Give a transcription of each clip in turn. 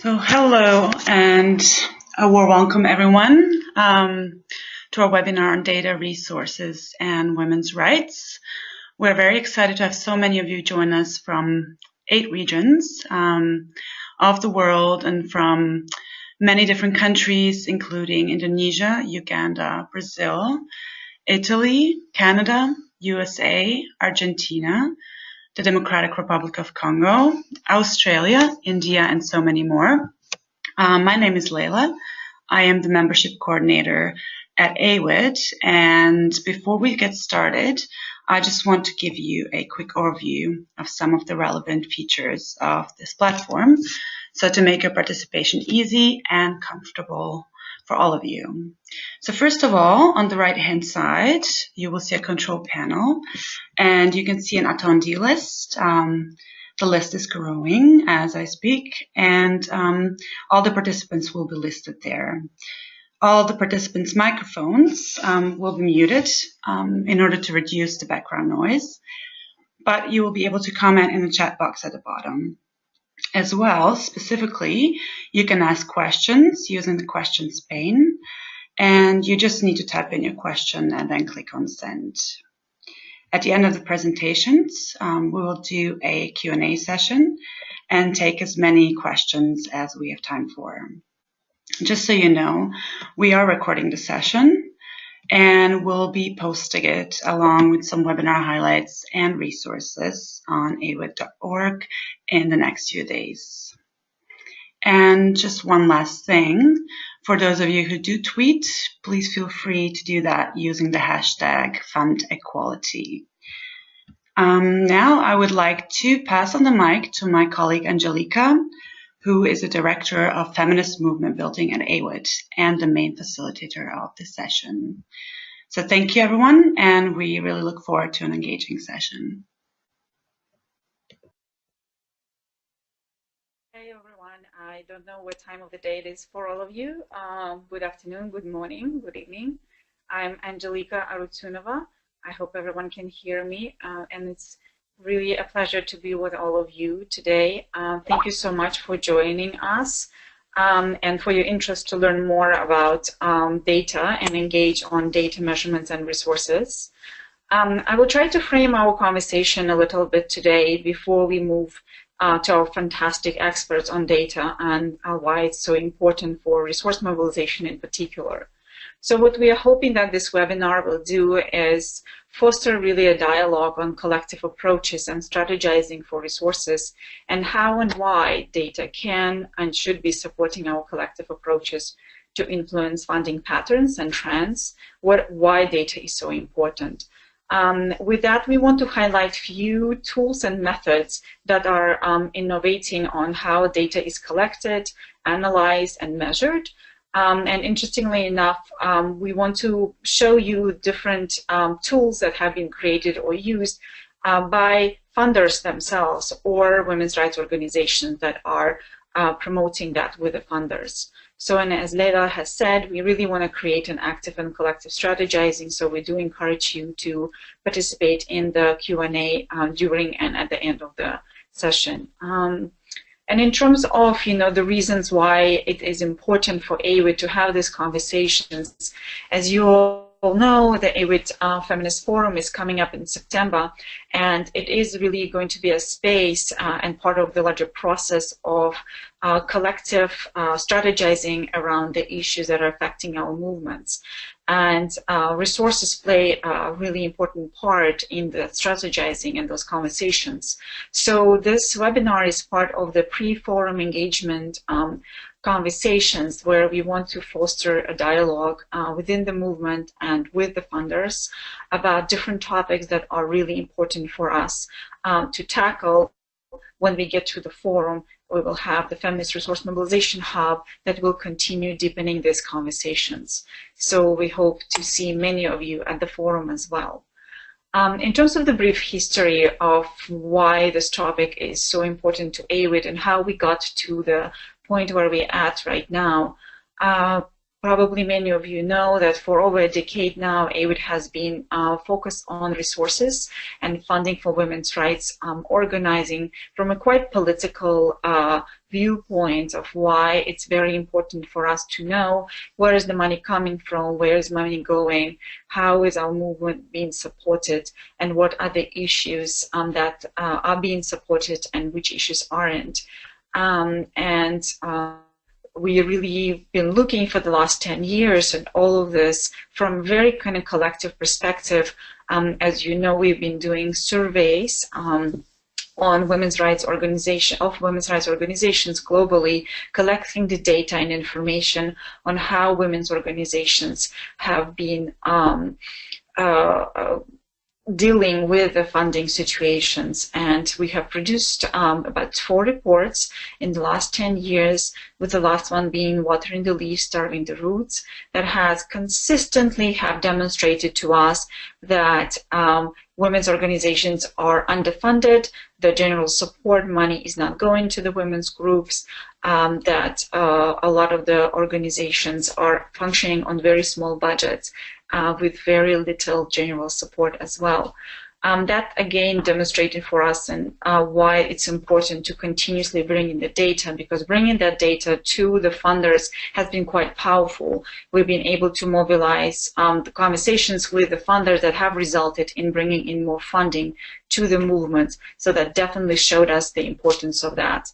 So hello and a warm welcome everyone to our webinar on data resources and women's rights. We're very excited to have so many of you join us from 8 regions of the world and from many different countries, including Indonesia, Uganda, Brazil, Italy, Canada, USA, Argentina, the Democratic Republic of Congo, Australia, India, and so many more. My name is Leila. I am the membership coordinator at AWID, and before we get started, I just want to give you a quick overview of some of the relevant features of this platform, so to make your participation easy and comfortable for all of you. So first of all, on the right-hand side, you will see a control panel, and you can see an attendee list. The list is growing as I speak, and all the participants will be listed there. All the participants' microphones will be muted in order to reduce the background noise, but you will be able to comment in the chat box at the bottom. As well, specifically, you can ask questions using the questions pane, and you just need to type in your question and then click on send. At the end of the presentations, we will do a Q&A session and take as many questions as we have time for. Just so you know, we are recording the session and we'll be posting it along with some webinar highlights and resources on awid.org in the next few days. And just one last thing, for those of you who do tweet, please feel free to do that using the hashtag #FundEquality. Now I would like to pass on the mic to my colleague Angelica, who is the Director of Feminist Movement Building at AWID and the main facilitator of this session. So thank you everyone, and we really look forward to an engaging session. Hey everyone, I don't know what time of the day it is for all of you. Good afternoon, good morning, good evening. I'm Angelica Arutsunova. I hope everyone can hear me, and it's really a pleasure to be with all of you today. Thank you so much for joining us and for your interest to learn more about data and engage on data measurements and resources. I will try to frame our conversation a little bit today before we move to our fantastic experts on data and why it's so important for resource mobilization in particular. So what we are hoping that this webinar will do is foster really a dialogue on collective approaches and strategizing for resources and how and why data can and should be supporting our collective approaches to influence funding patterns and trends, why data is so important. With that, we want to highlight few tools and methods that are innovating on how data is collected, analyzed, and measured. And interestingly enough, we want to show you different tools that have been created or used by funders themselves or women's rights organizations that are promoting that with the funders. So, and as Leila has said, we really want to create an active and collective strategizing, so we do encourage you to participate in the Q&A during and at the end of the session. And in terms of, the reasons why it is important for AWID to have these conversations, as you all know, the AWID Feminist Forum is coming up in September, and it is really going to be a space and part of the larger process of collective strategizing around the issues that are affecting our movements. And resources play a really important part in the strategizing and those conversations. So this webinar is part of the pre-forum engagement conversations where we want to foster a dialogue within the movement and with the funders about different topics that are really important for us to tackle. When we get to the forum, we will have the Feminist Resource Mobilization Hub that will continue deepening these conversations. So we hope to see many of you at the forum as well. In terms of the brief history of why this topic is so important to AWID and how we got to the point where we're at right now, probably many of you know that for over a decade now, AWID has been focused on resources and funding for women's rights, organizing from a quite political viewpoints of why it's very important for us to know where is the money coming from, where is money going, how is our movement being supported, and what are the issues that are being supported and which issues aren't. We really been looking for the last 10 years and all of this from a very kind of collective perspective. As you know, we've been doing surveys on women's rights organizations globally, collecting the data and information on how women's organizations have been dealing with the funding situations. And we have produced about 4 reports in the last 10 years, with the last one being Watering the Leaves, Starving the Roots, that has consistently have demonstrated to us that women's organizations are underfunded, the general support money is not going to the women's groups, that a lot of the organizations are functioning on very small budgets with very little general support as well. That again demonstrated for us and why it's important to continuously bring in the data, because bringing that data to the funders has been quite powerful. We've been able to mobilize the conversations with the funders that have resulted in bringing in more funding to the movement. So that definitely showed us the importance of that.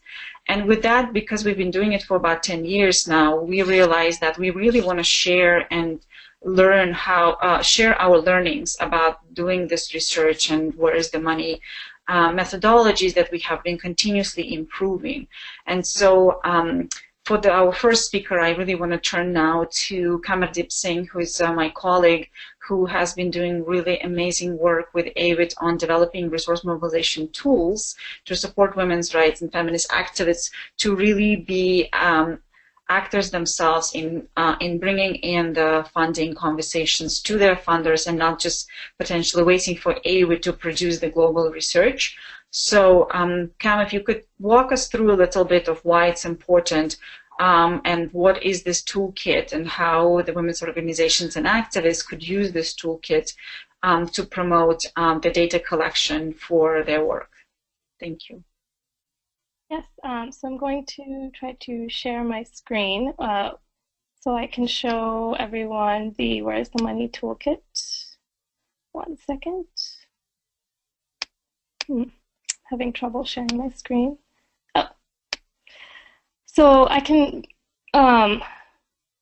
And with that, because we've been doing it for about 10 years now, we realized that we really want to share and learn how, share our learnings about doing this research and where is the money, methodologies that we have been continuously improving. And so for our first speaker, I really want to turn now to Kamardeep Singh, who is my colleague, who has been doing really amazing work with AWID on developing resource mobilization tools to support women's rights and feminist activists to really be actors themselves in bringing in the funding conversations to their funders and not just potentially waiting for AWID to produce the global research. So, Cam, if you could walk us through a little bit of why it's important and what is this toolkit and how the women's organizations and activists could use this toolkit to promote the data collection for their work. Thank you. Yes, so I'm going to try to share my screen so I can show everyone the Where's the Money toolkit. 1 second. Having trouble sharing my screen. Oh. So I can,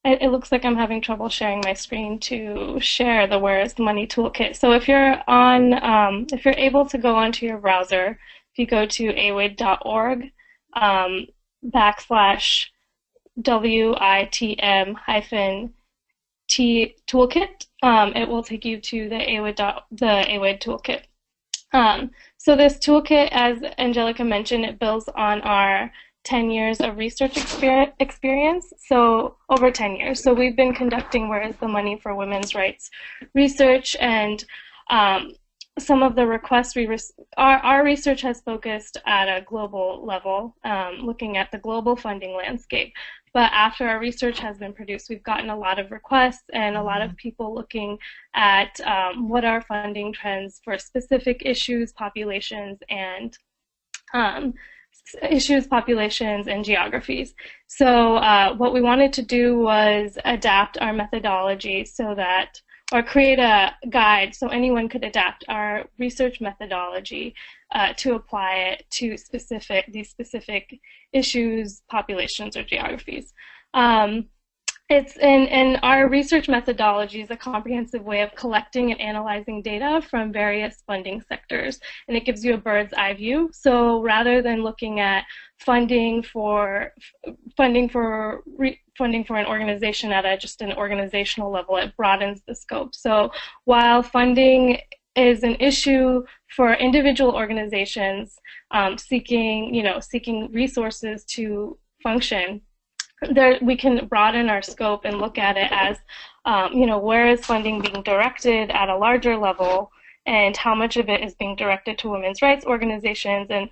it looks like I'm having trouble sharing my screen to share the Where's the Money toolkit. So if you're on, if you're able to go onto your browser, if you go to awid.org, /WITM-T toolkit, it will take you to the AWID toolkit. So this toolkit, as Angelica mentioned, it builds on our 10 years of research experience, so over 10 years. So we've been conducting Where is the Money for Women's Rights research, and some of the requests our research has focused at a global level, looking at the global funding landscape. But after our research has been produced, we've gotten a lot of requests and a lot of people looking at what are funding trends for specific issues, populations, and geographies. So what we wanted to do was adapt our methodology so that, or create a guide so anyone could adapt our research methodology to apply it to these specific issues, populations, or geographies. It's in our research methodology is a comprehensive way of collecting and analyzing data from various funding sectors, and it gives you a bird's eye view. So rather than looking at funding for an organization at just an organizational level, it broadens the scope. So while funding is an issue for individual organizations seeking resources to function, we can broaden our scope and look at it as, where is funding being directed at a larger level, and how much of it is being directed to women's rights organizations, and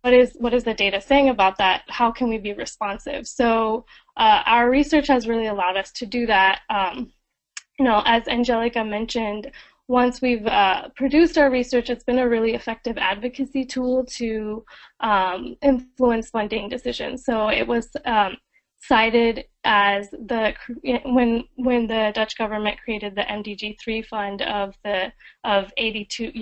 what is the data saying about that? How can we be responsive? So our research has really allowed us to do that. As Angelica mentioned, once we've produced our research, it's been a really effective advocacy tool to influence funding decisions. So it was cited as when the Dutch government created the MDG3 fund of 82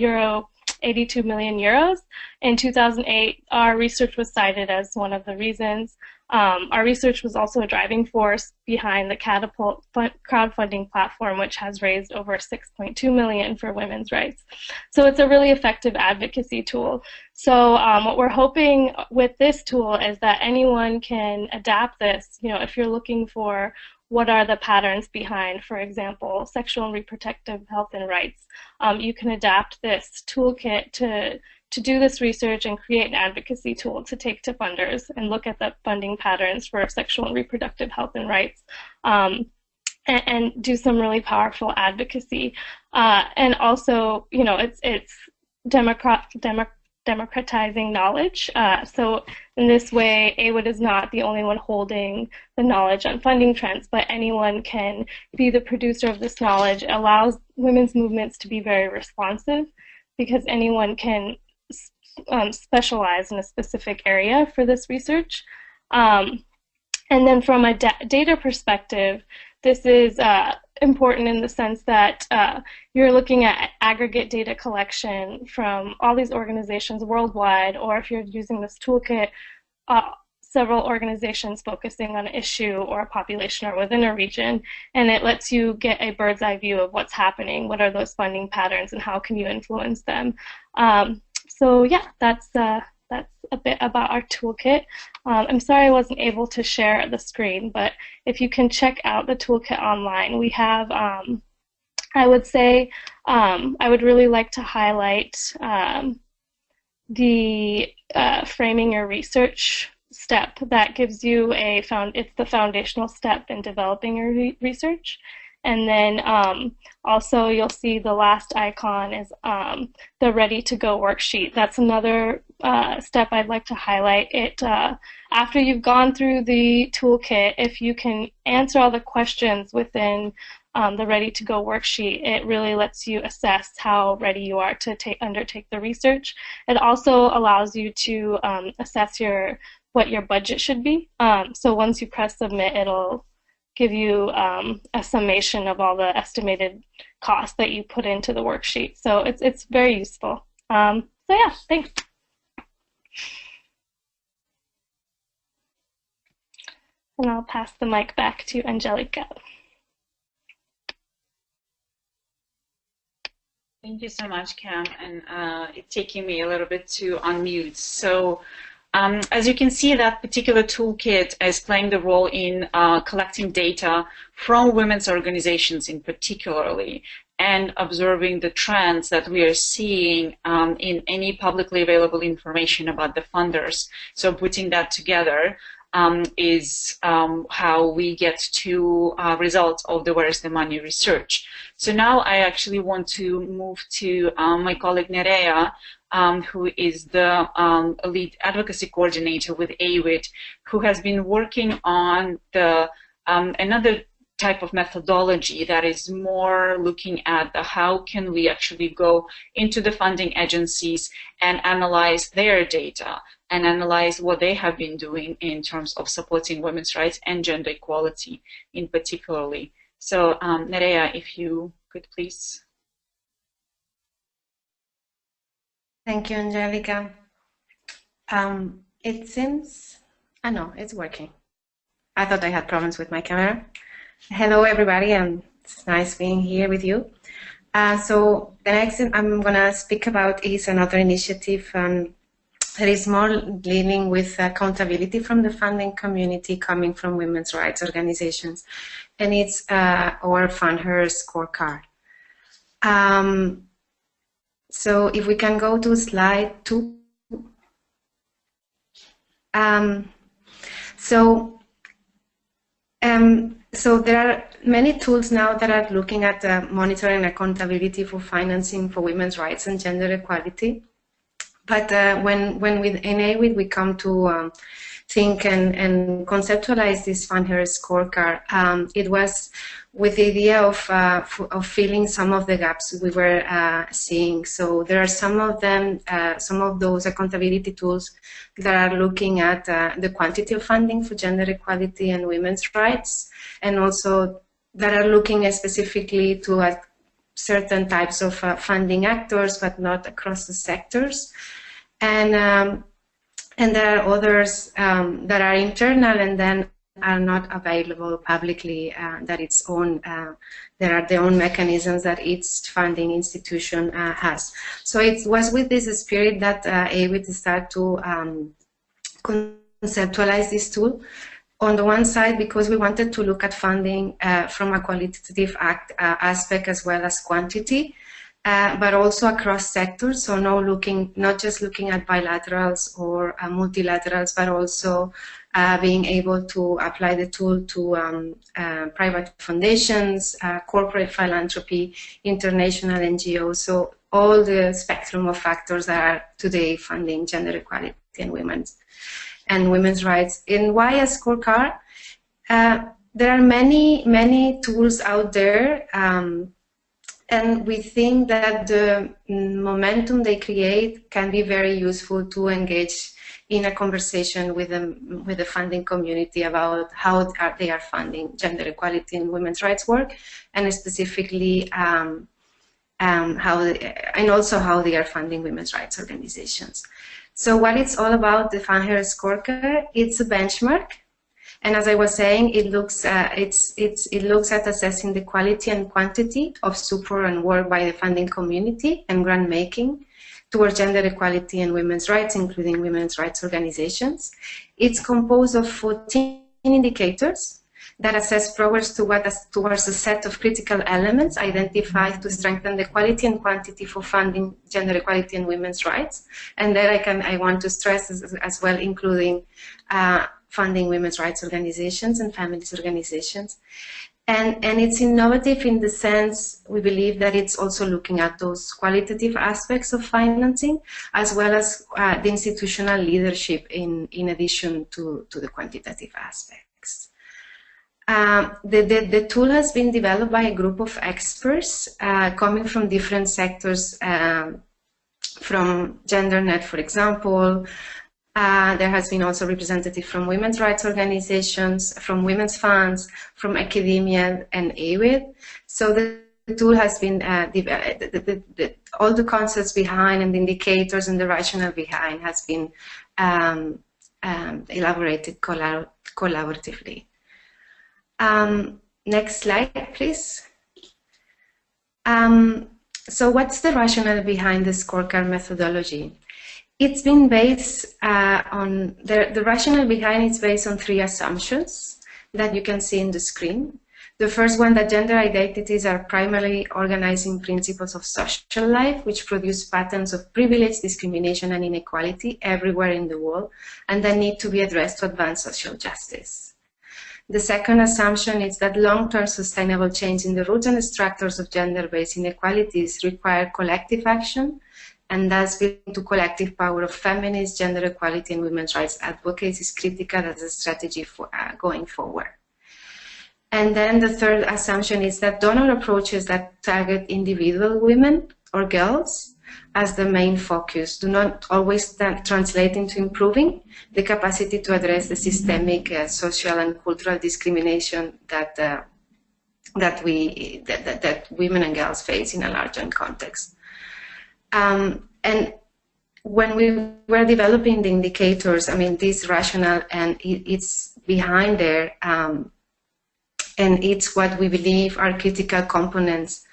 million euros in 2008. Our research was cited as one of the reasons. Our research was also a driving force behind the Catapult crowdfunding platform, which has raised over 6.2 million for women's rights. So it's a really effective advocacy tool. So what we're hoping with this tool is that anyone can adapt this. You know, if you're looking for what are the patterns behind, for example, sexual and reproductive health and rights, you can adapt this toolkit to do this research and create an advocacy tool to take to funders and look at the funding patterns for sexual and reproductive health and rights, and do some really powerful advocacy. And also, you know, it's democratizing knowledge. So in this way, AWID is not the only one holding the knowledge on funding trends, but anyone can be the producer of this knowledge. It allows women's movements to be very responsive because anyone can specialize in a specific area for this research. And then from a data perspective, this is important in the sense that you're looking at aggregate data collection from all these organizations worldwide, or if you're using this toolkit, several organizations focusing on an issue or a population or within a region, and it lets you get a bird's eye view of what's happening, what are those funding patterns, and how can you influence them. So yeah, that's a bit about our toolkit. I'm sorry I wasn't able to share the screen, but if you can check out the toolkit online, we have, I would say, I would really like to highlight the framing your research step that gives you it's the foundational step in developing your research. And then also you'll see the last icon is the ready to go worksheet. That's another step I'd like to highlight. After you've gone through the toolkit, if you can answer all the questions within the ready to go worksheet, it really lets you assess how ready you are to undertake the research. It also allows you to assess what your budget should be. So once you press submit, it'll give you a summation of all the estimated costs that you put into the worksheet. So it's very useful. So yeah, thanks. And I'll pass the mic back to Angelica. Thank you so much, Cam, and it's taking me a little bit to unmute. So as you can see, that particular toolkit is playing the role in collecting data from women's organizations in particularly, and observing the trends that we are seeing in any publicly available information about the funders. So putting that together is how we get to results of the Where's the Money research. So now I actually want to move to my colleague Nerea, who is the lead advocacy coordinator with AWID, who has been working on the another type of methodology that is more looking at how can we actually go into the funding agencies and analyze their data and analyze what they have been doing in terms of supporting women's rights and gender equality in particularly. So Nerea, if you could please. Thank you, Angelica. It seems, no, it's working. I thought I had problems with my camera. Hello, everybody, and it's nice being here with you. So the next thing I'm going to speak about is another initiative that is more dealing with accountability from the funding community coming from women's rights organizations, and it's our funder scorecard. So if we can go to slide 2. So there are many tools now that are looking at monitoring accountability for financing for women's rights and gender equality. But when in AWID we come to think and conceptualize this Fan-Harris scorecard, it was with the idea of filling some of the gaps we were seeing. So there are some of them, some of those accountability tools that are looking at the quantity of funding for gender equality and women's rights, and also that are looking specifically to certain types of funding actors, but not across the sectors. And there are others that are internal and then are not available publicly, that its own, there are their own mechanisms that each funding institution has. So it was with this spirit that AWID started to conceptualize this tool. On the one side, because we wanted to look at funding from a qualitative aspect as well as quantity, but also across sectors. So not just looking at bilaterals or multilaterals, but also being able to apply the tool to private foundations, corporate philanthropy, international NGOs. So all the spectrum of factors that are today funding gender equality and women's rights. And why a scorecard? There are many tools out there, and we think that the momentum they create can be very useful to engage in a conversation with the funding community about how they are funding gender equality and women's rights work, and specifically and also how they are funding women's rights organizations. So what it's all about, the Fan-Harris scorecard, it's a benchmark, and as I was saying, it looks it looks at assessing the quality and quantity of support and work by the funding community and grant making towards gender equality and women's rights, including women's rights organizations. It's composed of 14 indicators that assess progress towards a set of critical elements identified to strengthen the quality and quantity for funding gender equality and women's rights. And there I want to stress as well, including funding women's rights organizations and feminist organizations. And it's innovative in the sense we believe that it's also looking at those qualitative aspects of financing as well as the institutional leadership in addition to the quantitative aspects. The tool has been developed by a group of experts coming from different sectors, from GenderNet, for example. There has been also representative from women's rights organizations, from women's funds, from academia and AWID. So the tool has been all the concepts behind and the indicators and the rationale behind has been elaborated collaboratively. Next slide, please. So what's the rationale behind the scorecard methodology? It's been based on, the rationale behind it's based on 3 assumptions that you can see in the screen. The first one, that gender identities are primarily organizing principles of social life, which produce patterns of privilege, discrimination, and inequality everywhere in the world, and that need to be addressed to advance social justice. The second assumption is that long-term sustainable change in the roots and structures of gender-based inequalities require collective action, and thus building to collective power of feminist, gender equality, and women's rights advocates is critical as a strategy for going forward. And then the third assumption is that donor approaches that target individual women or girls as the main focus do not always translate into improving the capacity to address the systemic social and cultural discrimination that women and girls face in a larger context. And when we were developing the indicators, I mean, this rationale and it's behind there, and it's what we believe are critical components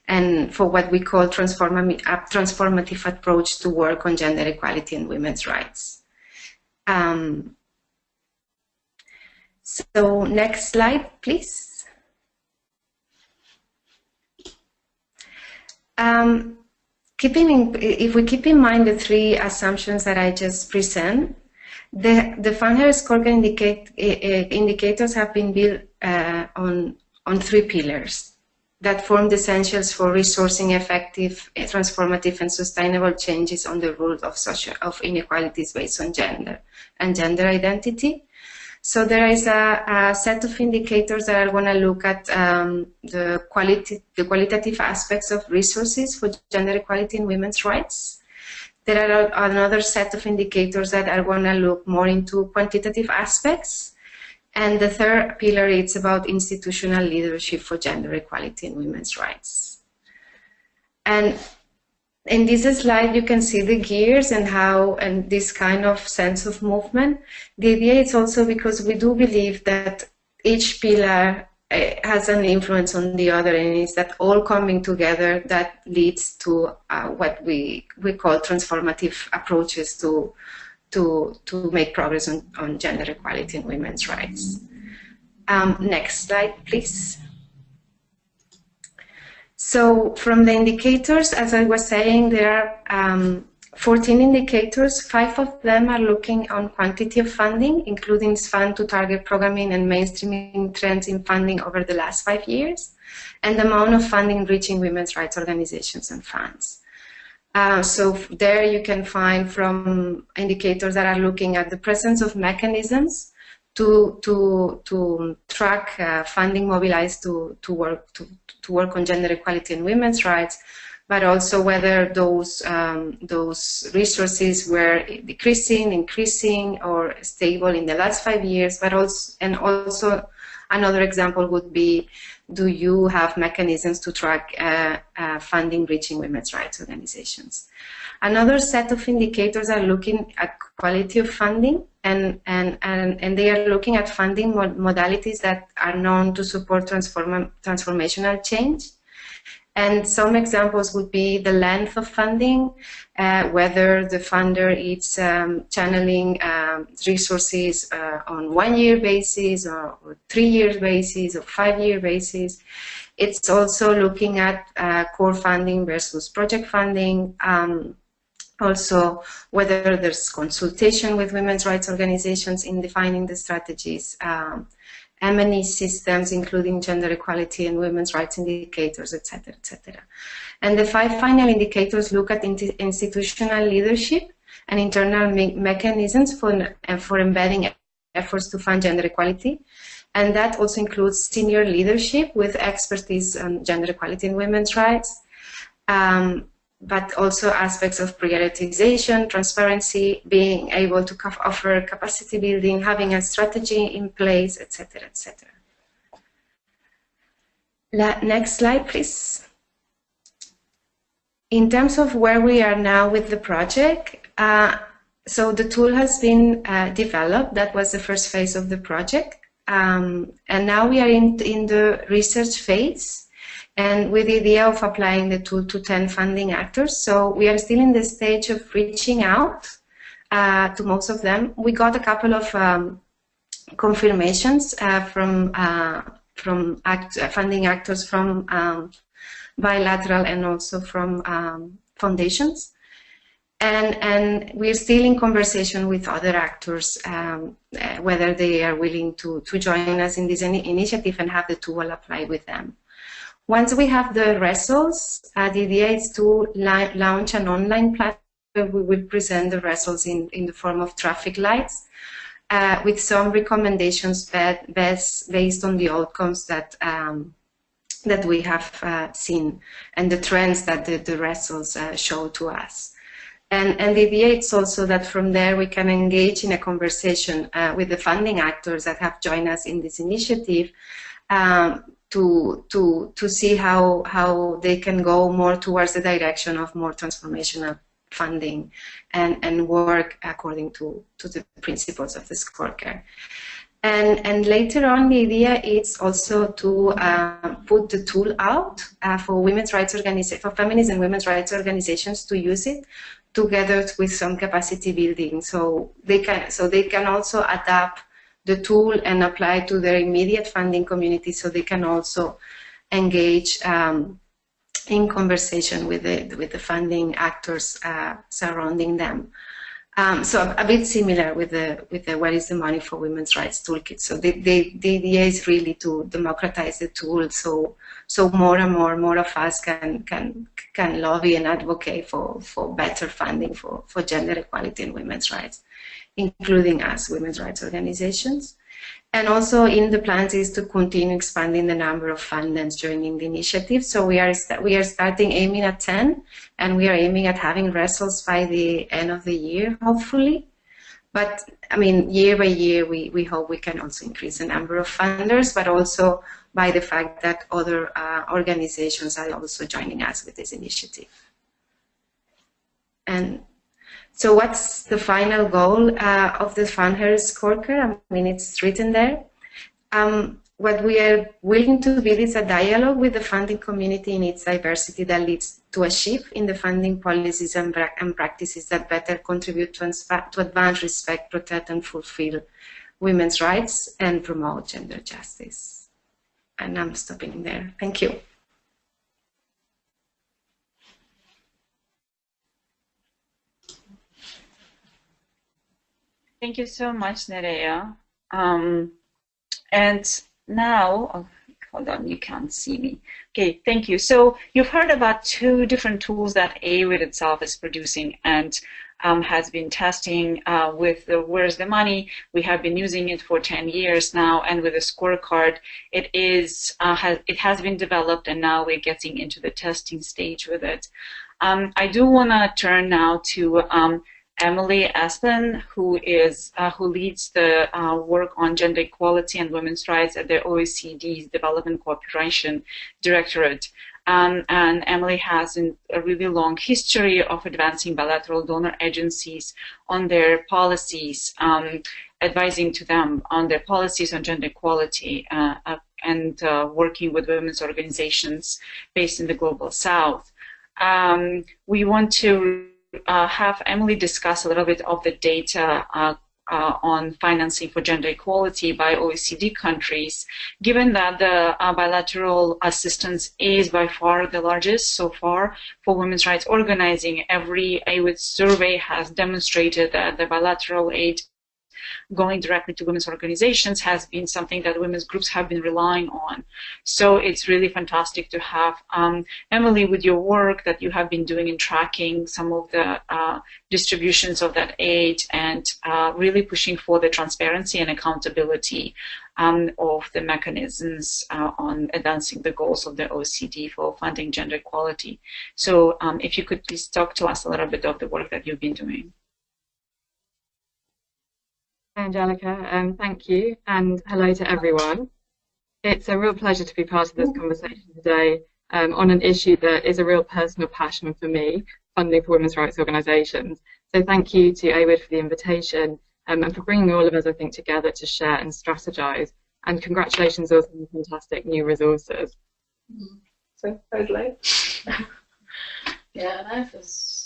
and for what we call transformative approach to work on gender equality and women's rights. So next slide, please. If we keep in mind the 3 assumptions that I just present, the Fan-Harris scorecard indicators have been built on 3 pillars. that form the essentials for resourcing effective, transformative, and sustainable changes on the root of inequalities based on gender and gender identity. So there is a set of indicators that are going to look at the qualitative aspects of resources for gender equality and women's rights. There are another set of indicators that are going to look more into quantitative aspects. And the third pillar is about institutional leadership for gender equality and women's rights. And in this slide, you can see the gears and this kind of sense of movement. The idea is also because we do believe that each pillar has an influence on the other, and it's that all coming together that leads to what we call transformative approaches to make progress on gender equality and women's rights. Next slide, please. So from the indicators, as I was saying, there are 14 indicators. 5 of them are looking on quantity of funding, including fund to target programming and mainstreaming trends in funding over the last 5 years, and the amount of funding reaching women's rights organizations and funds. So there you can find from indicators that are looking at the presence of mechanisms to track funding mobilized to work on gender equality and women's rights, but also whether those resources were decreasing, increasing, or stable in the last 5 years. But also another example would be, do you have mechanisms to track funding reaching women's rights organizations? Another set of indicators are looking at quality of funding, and they are looking at funding modalities that are known to support transformational change. And some examples would be the length of funding, whether the funder is channeling resources on 1-year basis or 3-year basis or 5-year basis. It's also looking at core funding versus project funding. Also, whether there's consultation with women's rights organizations in defining the strategies, M&E systems, including gender equality and women's rights indicators, etc., etc. And the 5 final indicators look at institutional leadership and internal mechanisms for embedding efforts to fund gender equality. And that also includes senior leadership with expertise on gender equality and women's rights, but also aspects of prioritization, transparency, being able to offer capacity building, having a strategy in place, etc., etc. Next slide, please. In terms of where we are now with the project, so the tool has been developed. That was the first phase of the project. And now we are in the research phase, and with the idea of applying the tool to 10 funding actors. So we are still in the stage of reaching out to most of them. We got a couple of confirmations from funding actors from bilateral and also from foundations. And we're still in conversation with other actors, whether they are willing to join us in this initiative and have the tool applied with them. Once we have the results, the idea is to launch an online platform where we will present the results in the form of traffic lights with some recommendations based on the outcomes that we have seen and the trends that the results show to us. And the idea is also that from there we can engage in a conversation with the funding actors that have joined us in this initiative to see how they can go more towards the direction of more transformational funding and work according to the principles of the scorecard. And later on, the idea is also to put the tool out for women's rights organizations, for feminist and women's rights organizations to use it together with some capacity building, so they can also adapt the tool and apply to their immediate funding community, so they can also engage in conversation with the funding actors surrounding them. So a bit similar with the Where is the Money for Women's Rights Toolkit. So the idea is really to democratize the tool, so more and more of us can lobby and advocate for better funding for gender equality and women's rights, including us, women's rights organizations. And also in the plans is to continue expanding the number of funders joining the initiative. So we are starting aiming at 10, and we are aiming at having results by the end of the year, hopefully. But I mean, year by year, we hope we can also increase the number of funders, but also by the fact that other organizations are also joining us with this initiative. And so what's the final goal of the Funders Scorecard? I mean, it's written there. What we are willing to build is a dialogue with the funding community in its diversity that leads to a shift in the funding policies and practices that better contribute to advance, respect, protect, and fulfill women's rights and promote gender justice. And I'm stopping there. Thank you. Thank you so much, Nerea. And now, oh, hold on, you can't see me. Okay, thank you. So you've heard about two different tools that AWID itself is producing and has been testing with the Where's the Money. We have been using it for 10 years now, and with the scorecard, it has been developed, and now we're getting into the testing stage with it. I do want to turn now to Emily Aspen, who leads the work on gender equality and women's rights at the OECD's Development Cooperation Directorate. And Emily has a really long history of advancing bilateral donor agencies on their policies, advising to them on their policies on gender equality and working with women's organizations based in the Global South. We want to have Emily discuss a little bit of the data on financing for gender equality by OECD countries, given that the bilateral assistance is by far the largest so far for women's rights organizing. Every AWID survey has demonstrated that the bilateral aid going directly to women's organizations has been something that women's groups have been relying on. So it's really fantastic to have Emily, with your work that you have been doing in tracking some of the distributions of that aid and really pushing for the transparency and accountability of the mechanisms on advancing the goals of the OECD for funding gender equality. So if you could please talk to us a little bit of the work that you've been doing. Angelica, thank you, and hello to everyone. It's a real pleasure to be part of this conversation today on an issue that is a real personal passion for me, funding for women's rights organisations. So thank you to AWID for the invitation and for bringing all of us, I think, together to share and strategise. And congratulations also on the fantastic new resources. So, Rosalie. Yeah, that is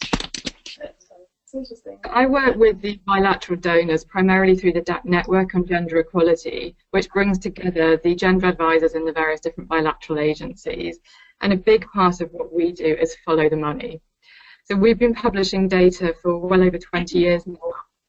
interesting. I work with the bilateral donors primarily through the Network on Gender Equality, which brings together the gender advisors in the various different bilateral agencies. And a big part of what we do is follow the money. So we've been publishing data for well over 20 years now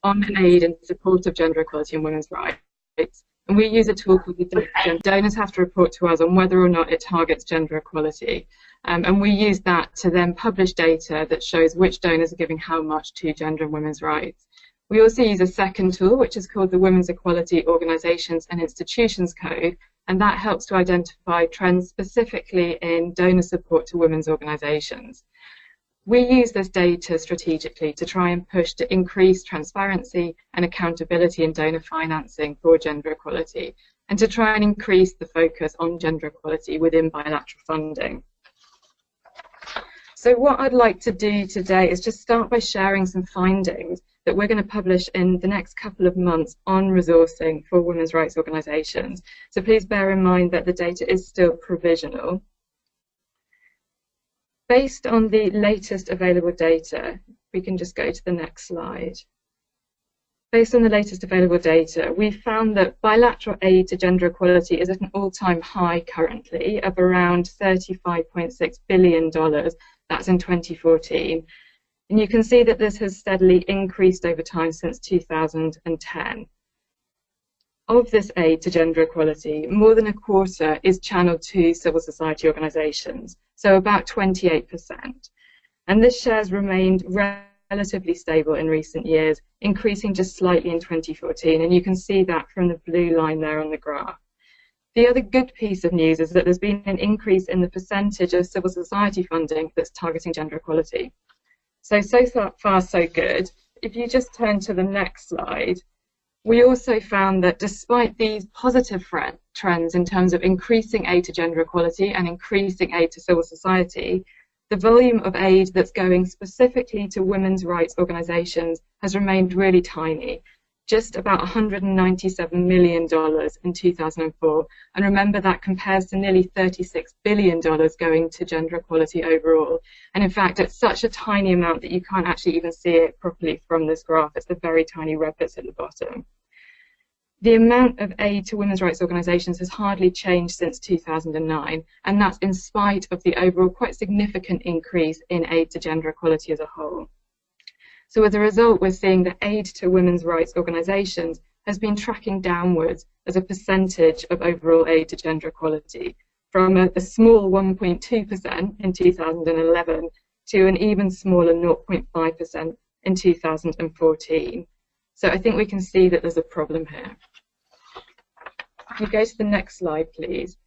on aid in support of gender equality and women's rights. And we use a tool called the donors have to report to us on whether or not it targets gender equality. And we use that to then publish data that shows which donors are giving how much to gender and women's rights. We also use a second tool, which is called the Women's Equality Organisations and Institutions Code, and that helps to identify trends specifically in donor support to women's organisations. We use this data strategically to try and push to increase transparency and accountability in donor financing for gender equality, and to try and increase the focus on gender equality within bilateral funding. So what I'd like to do today is just start by sharing some findings that we're going to publish in the next couple of months on resourcing for women's rights organisations. So please bear in mind that the data is still provisional. Based on the latest available data, we can just go to the next slide. Based on the latest available data, we found that bilateral aid to gender equality is at an all-time high currently of around $35.6 billion. That's in 2014. And you can see that this has steadily increased over time since 2010. Of this aid to gender equality, more than a quarter is channeled to civil society organisations, so about 28%. And this share has remained relatively stable in recent years, increasing just slightly in 2014, and you can see that from the blue line there on the graph. The other good piece of news is that there's been an increase in the percentage of civil society funding that's targeting gender equality. So far, so good. If you just turn to the next slide, we also found that despite these positive trends in terms of increasing aid to gender equality and increasing aid to civil society, the volume of aid that's going specifically to women's rights organisations has remained really tiny, just about $197 million in 2004. And remember, that compares to nearly $36 billion going to gender equality overall. And in fact, it's such a tiny amount that you can't actually even see it properly from this graph. It's the very tiny red bits at the bottom. The amount of aid to women's rights organisations has hardly changed since 2009, and that's in spite of the overall quite significant increase in aid to gender equality as a whole. So as a result, we're seeing that aid to women's rights organisations has been tracking downwards as a percentage of overall aid to gender equality, from a small 1.2% in 2011 to an even smaller 0.5% in 2014. So I think we can see that there's a problem here. If you go to the next slide, please.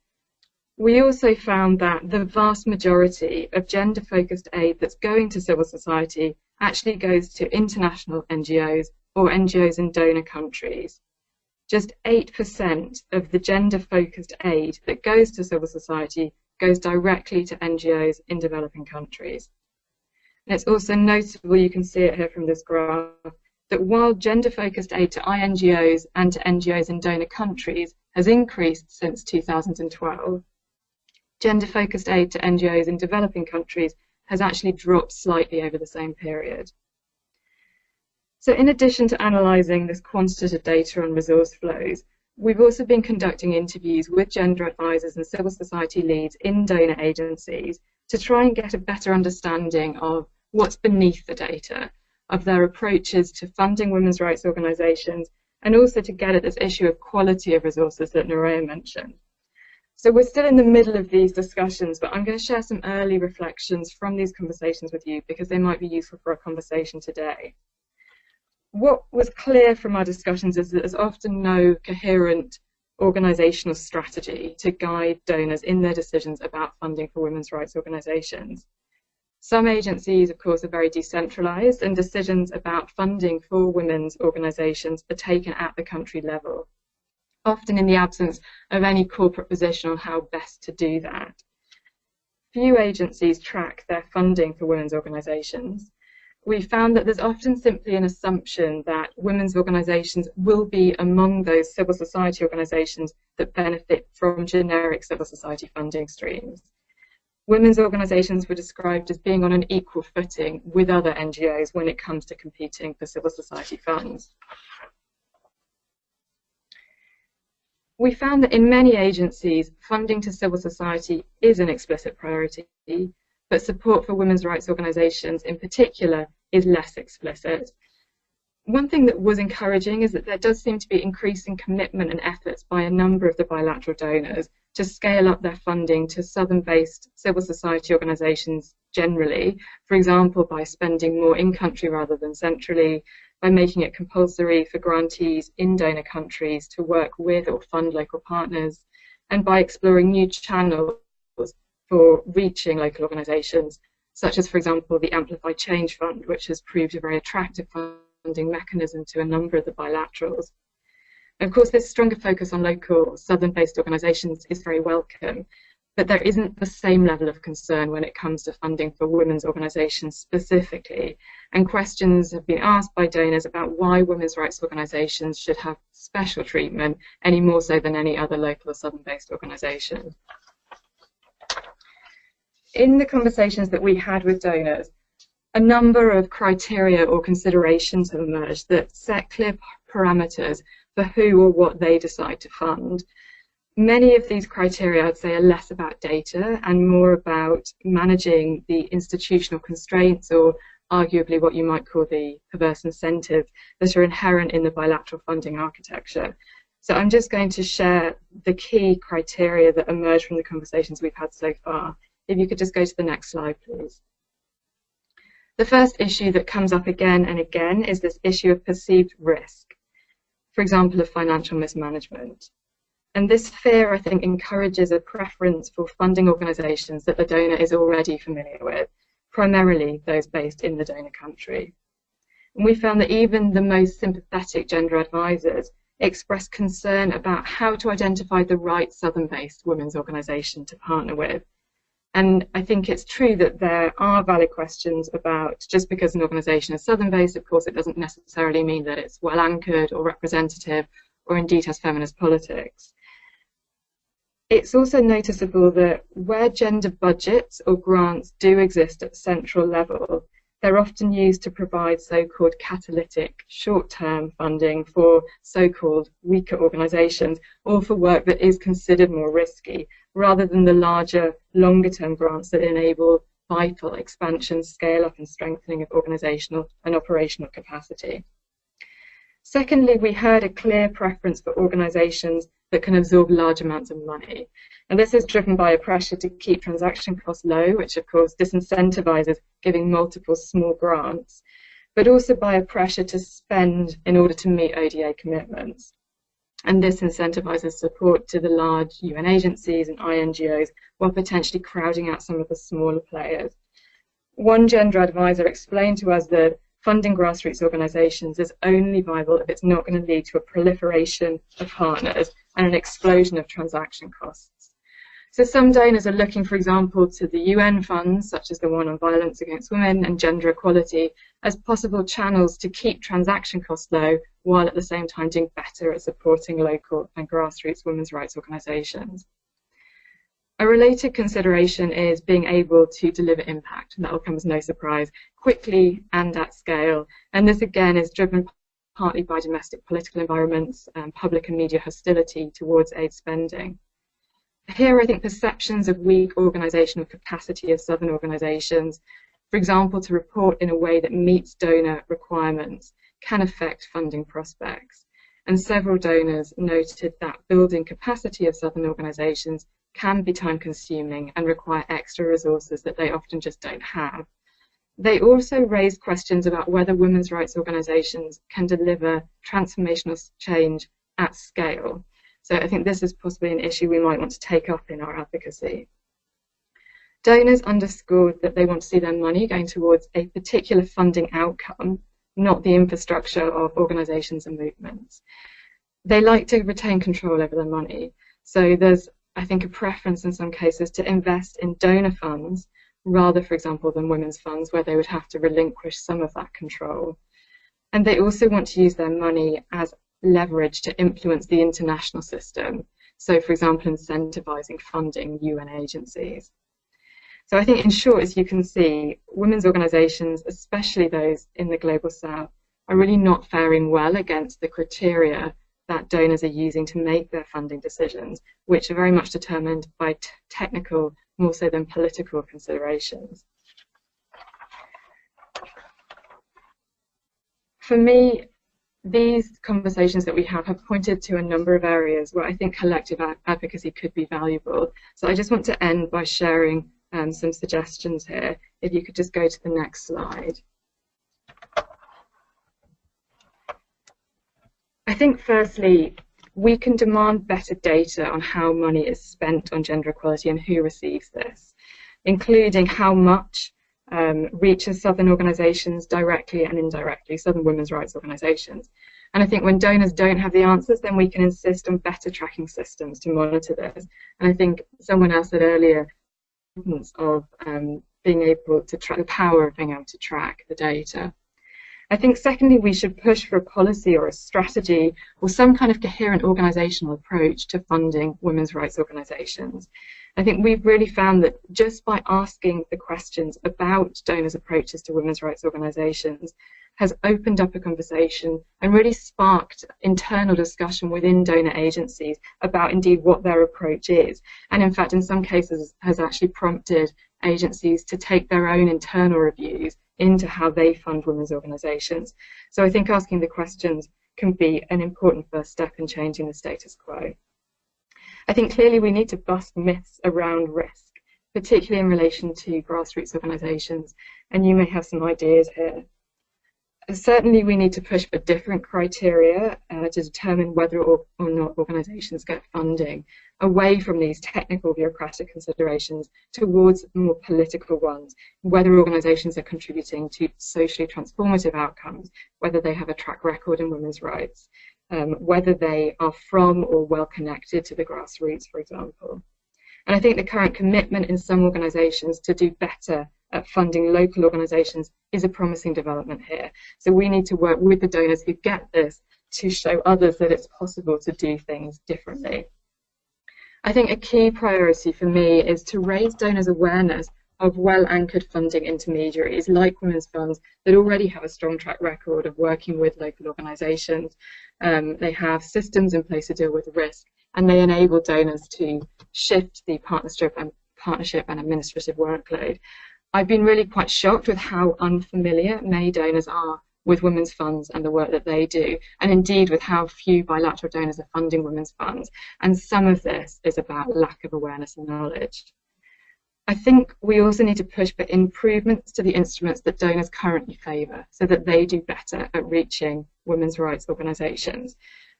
We also found that the vast majority of gender-focused aid that's going to civil society actually goes to international NGOs or NGOs in donor countries. Just 8% of the gender-focused aid that goes to civil society goes directly to NGOs in developing countries. And it's also notable, you can see it here from this graph, that while gender-focused aid to INGOs and to NGOs in donor countries has increased since 2012, gender-focused aid to NGOs in developing countries has actually dropped slightly over the same period. So in addition to analysing this quantitative data on resource flows, we've also been conducting interviews with gender advisors and civil society leads in donor agencies to try and get a better understanding of what's beneath the data, of their approaches to funding women's rights organisations, and also to get at this issue of quality of resources that Nurea mentioned. So we're still in the middle of these discussions, but I'm going to share some early reflections from these conversations with you because they might be useful for our conversation today. What was clear from our discussions is that there's often no coherent organisational strategy to guide donors in their decisions about funding for women's rights organisations. Some agencies, of course, are very decentralised, and decisions about funding for women's organisations are taken at the country level, often in the absence of any corporate position on how best to do that. Few agencies track their funding for women's organisations. We found that there's often simply an assumption that women's organisations will be among those civil society organisations that benefit from generic civil society funding streams. Women's organisations were described as being on an equal footing with other NGOs when it comes to competing for civil society funds. We found that in many agencies, funding to civil society is an explicit priority, but support for women's rights organisations in particular is less explicit. One thing that was encouraging is that there does seem to be increasing commitment and efforts by a number of the bilateral donors to scale up their funding to southern-based civil society organisations generally, for example, by spending more in-country rather than centrally, by making it compulsory for grantees in donor countries to work with or fund local partners, and by exploring new channels for reaching local organisations, such as, for example, the Amplify Change Fund, which has proved a very attractive funding mechanism to a number of the bilaterals. Of course, this stronger focus on local southern-based organisations is very welcome, but there isn't the same level of concern when it comes to funding for women's organisations specifically, and questions have been asked by donors about why women's rights organisations should have special treatment, any more so than any other local or southern-based organisation. In the conversations that we had with donors, a number of criteria or considerations have emerged that set clear parameters for who or what they decide to fund. Many of these criteria, I'd say, are less about data and more about managing the institutional constraints or arguably what you might call the perverse incentives that are inherent in the bilateral funding architecture. So I'm just going to share the key criteria that emerge from the conversations we've had so far. If you could just go to the next slide, please. The first issue that comes up again and again is this issue of perceived risk, for example, of financial mismanagement. And this fear, I think, encourages a preference for funding organisations that the donor is already familiar with, primarily those based in the donor country. And we found that even the most sympathetic gender advisors expressed concern about how to identify the right Southern-based women's organisation to partner with. And I think it's true that there are valid questions about, just because an organisation is Southern-based, of course, it doesn't necessarily mean that it's well anchored or representative or indeed has feminist politics. It's also noticeable that where gender budgets or grants do exist at central level, they're often used to provide so-called catalytic short-term funding for so-called weaker organisations or for work that is considered more risky, rather than the larger, longer-term grants that enable vital expansion, scale-up and strengthening of organisational and operational capacity. Secondly, we heard a clear preference for organisations that can absorb large amounts of money. And this is driven by a pressure to keep transaction costs low, which of course disincentivises giving multiple small grants, but also by a pressure to spend in order to meet ODA commitments. And this incentivises support to the large UN agencies and INGOs while potentially crowding out some of the smaller players. One gender advisor explained to us that funding grassroots organisations is only viable if it's not going to lead to a proliferation of partners and an explosion of transaction costs. So some donors are looking, for example, to the UN funds, such as the one on violence against women and gender equality, as possible channels to keep transaction costs low, while at the same time doing better at supporting local and grassroots women's rights organisations. A related consideration is being able to deliver impact, and that will come as no surprise, quickly and at scale. And this again is driven partly by domestic political environments and public and media hostility towards aid spending. Here, I think perceptions of weak organisational capacity of Southern organisations, for example, to report in a way that meets donor requirements, can affect funding prospects. And several donors noted that building capacity of Southern organisations can be time-consuming and require extra resources that they often just don't have. They also raised questions about whether women's rights organisations can deliver transformational change at scale. So I think this is possibly an issue we might want to take up in our advocacy. Donors underscored that they want to see their money going towards a particular funding outcome, not the infrastructure of organisations and movements. They like to retain control over their money. So there's, I think, a preference in some cases to invest in donor funds rather, for example, than women's funds, where they would have to relinquish some of that control. And they also want to use their money as leverage to influence the international system. So, for example, incentivising funding UN agencies. So I think, in short, as you can see, women's organisations, especially those in the Global South, are really not faring well against the criteria that donors are using to make their funding decisions, which are very much determined by technical more so than political considerations. For me, these conversations that we have pointed to a number of areas where I think collective advocacy could be valuable. So I just want to end by sharing some suggestions here. If you could just go to the next slide. I think firstly, we can demand better data on how money is spent on gender equality and who receives this, including how much reaches Southern organisations directly and indirectly, Southern women's rights organisations. And I think when donors don't have the answers, then we can insist on better tracking systems to monitor this. And I think someone else said earlier, of being able to track, the power of being able to track the data. I think secondly, we should push for a policy or a strategy or some kind of coherent organisational approach to funding women's rights organisations. I think we've really found that just by asking the questions about donors' approaches to women's rights organisations has opened up a conversation and really sparked internal discussion within donor agencies about indeed what their approach is. And in fact, in some cases, has actually prompted agencies to take their own internal reviews into how they fund women's organisations. So I think asking the questions can be an important first step in changing the status quo. I think clearly we need to bust myths around risk, particularly in relation to grassroots organisations, and you may have some ideas here. Certainly we need to push for different criteria to determine whether or not organisations get funding, away from these technical bureaucratic considerations towards more political ones, whether organisations are contributing to socially transformative outcomes, whether they have a track record in women's rights, whether they are from or well connected to the grassroots, for example. And I think the current commitment in some organisations to do better at funding local organisations is a promising development here. So we need to work with the donors who get this to show others that it's possible to do things differently. I think a key priority for me is to raise donors' awareness of well-anchored funding intermediaries like women's funds that already have a strong track record of working with local organisations. They have systems in place to deal with risk, and they enable donors to shift the partnership and administrative workload. I've been really quite shocked with how unfamiliar many donors are with women's funds and the work that they do, and indeed with how few bilateral donors are funding women's funds. And some of this is about lack of awareness and knowledge. I think we also need to push for improvements to the instruments that donors currently favour so that they do better at reaching women's rights organisations.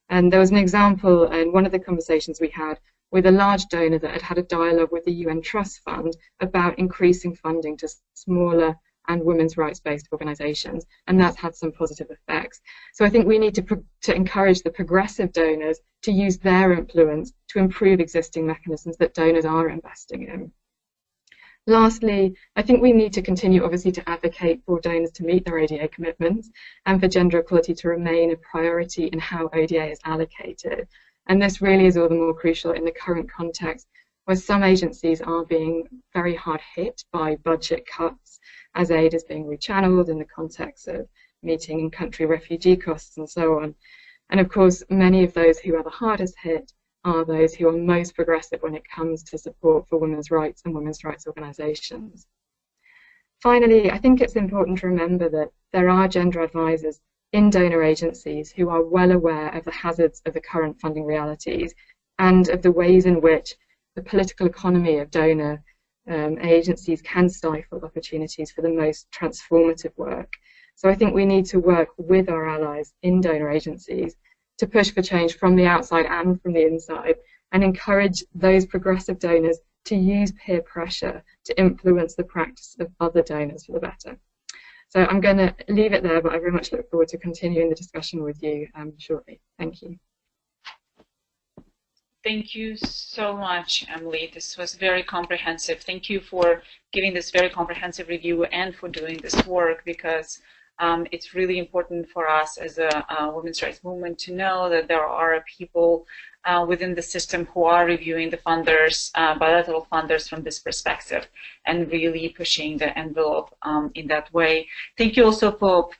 And there was an example in one of the conversations we had with a large donor that had had a dialogue with the UN Trust Fund about increasing funding to smaller and women's rights-based organisations, and that's had some positive effects. So I think we need to encourage the progressive donors to use their influence to improve existing mechanisms that donors are investing in. Lastly, I think we need to continue, obviously, to advocate for donors to meet their ODA commitments and for gender equality to remain a priority in how ODA is allocated. And this really is all the more crucial in the current context where some agencies are being very hard hit by budget cuts as aid is being rechanneled in the context of meeting in-country refugee costs and so on. And of course, many of those who are the hardest hit are those who are most progressive when it comes to support for women's rights and women's rights organisations. Finally, I think it's important to remember that there are gender advisors in donor agencies who are well aware of the hazards of the current funding realities and of the ways in which the political economy of donor agencies can stifle opportunities for the most transformative work. So I think we need to work with our allies in donor agencies to push for change from the outside and from the inside, and encourage those progressive donors to use peer pressure to influence the practice of other donors for the better. So I'm going to leave it there, but I very much look forward to continuing the discussion with you shortly. Thank you. Thank you so much, Emily. This was very comprehensive. Thank you for giving this very comprehensive review and for doing this work, because it's really important for us as a women's rights movement to know that there are people within the system who are reviewing the funders, bilateral funders from this perspective, and really pushing the envelope in that way. Thank you also for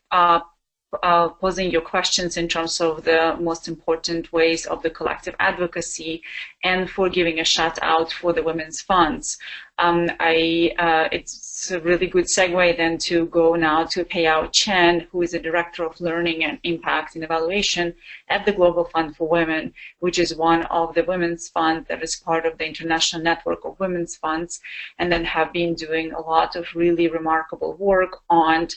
posing your questions in terms of the most important ways of the collective advocacy, and for giving a shout out for the women's funds. It's a really good segue then to go now to Pei-Yao Chen, who is the Director of Learning and Impact and Evaluation at the Global Fund for Women, which is one of the women's funds that is part of the International Network of Women's Funds, and then have been doing a lot of really remarkable work on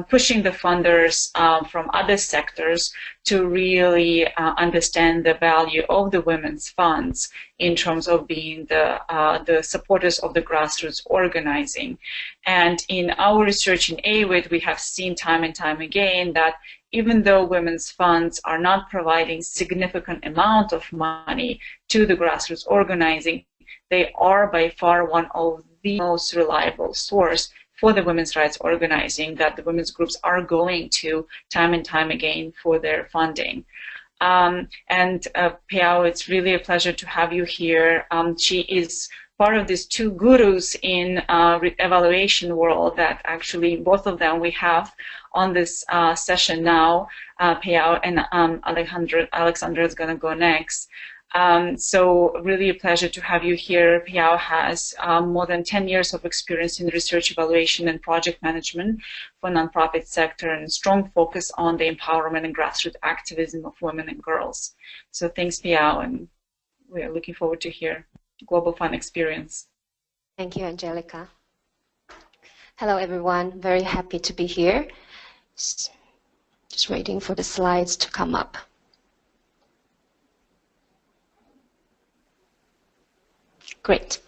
pushing the funders from other sectors to really understand the value of the women's funds in terms of being the supporters of the grassroots organizing. And in our research in AWID, we have seen time and time again that even though women's funds are not providing significant amount of money to the grassroots organizing, they are by far one of the most reliable source for the women's rights organizing that the women's groups are going to time and time again for their funding. Pei-Yao, it's really a pleasure to have you here. She is part of these two gurus in evaluation world that actually both of them we have on this session now. Pei-Yao and Alexandra is going to go next. So really a pleasure to have you here. Piao has more than 10 years of experience in research evaluation and project management for nonprofit sector and a strong focus on the empowerment and grassroots activism of women and girls. So thanks, Piao, and we are looking forward to hear Global Fund experience. Thank you, Angelica. Hello, everyone. Very happy to be here. Just waiting for the slides to come up. Great.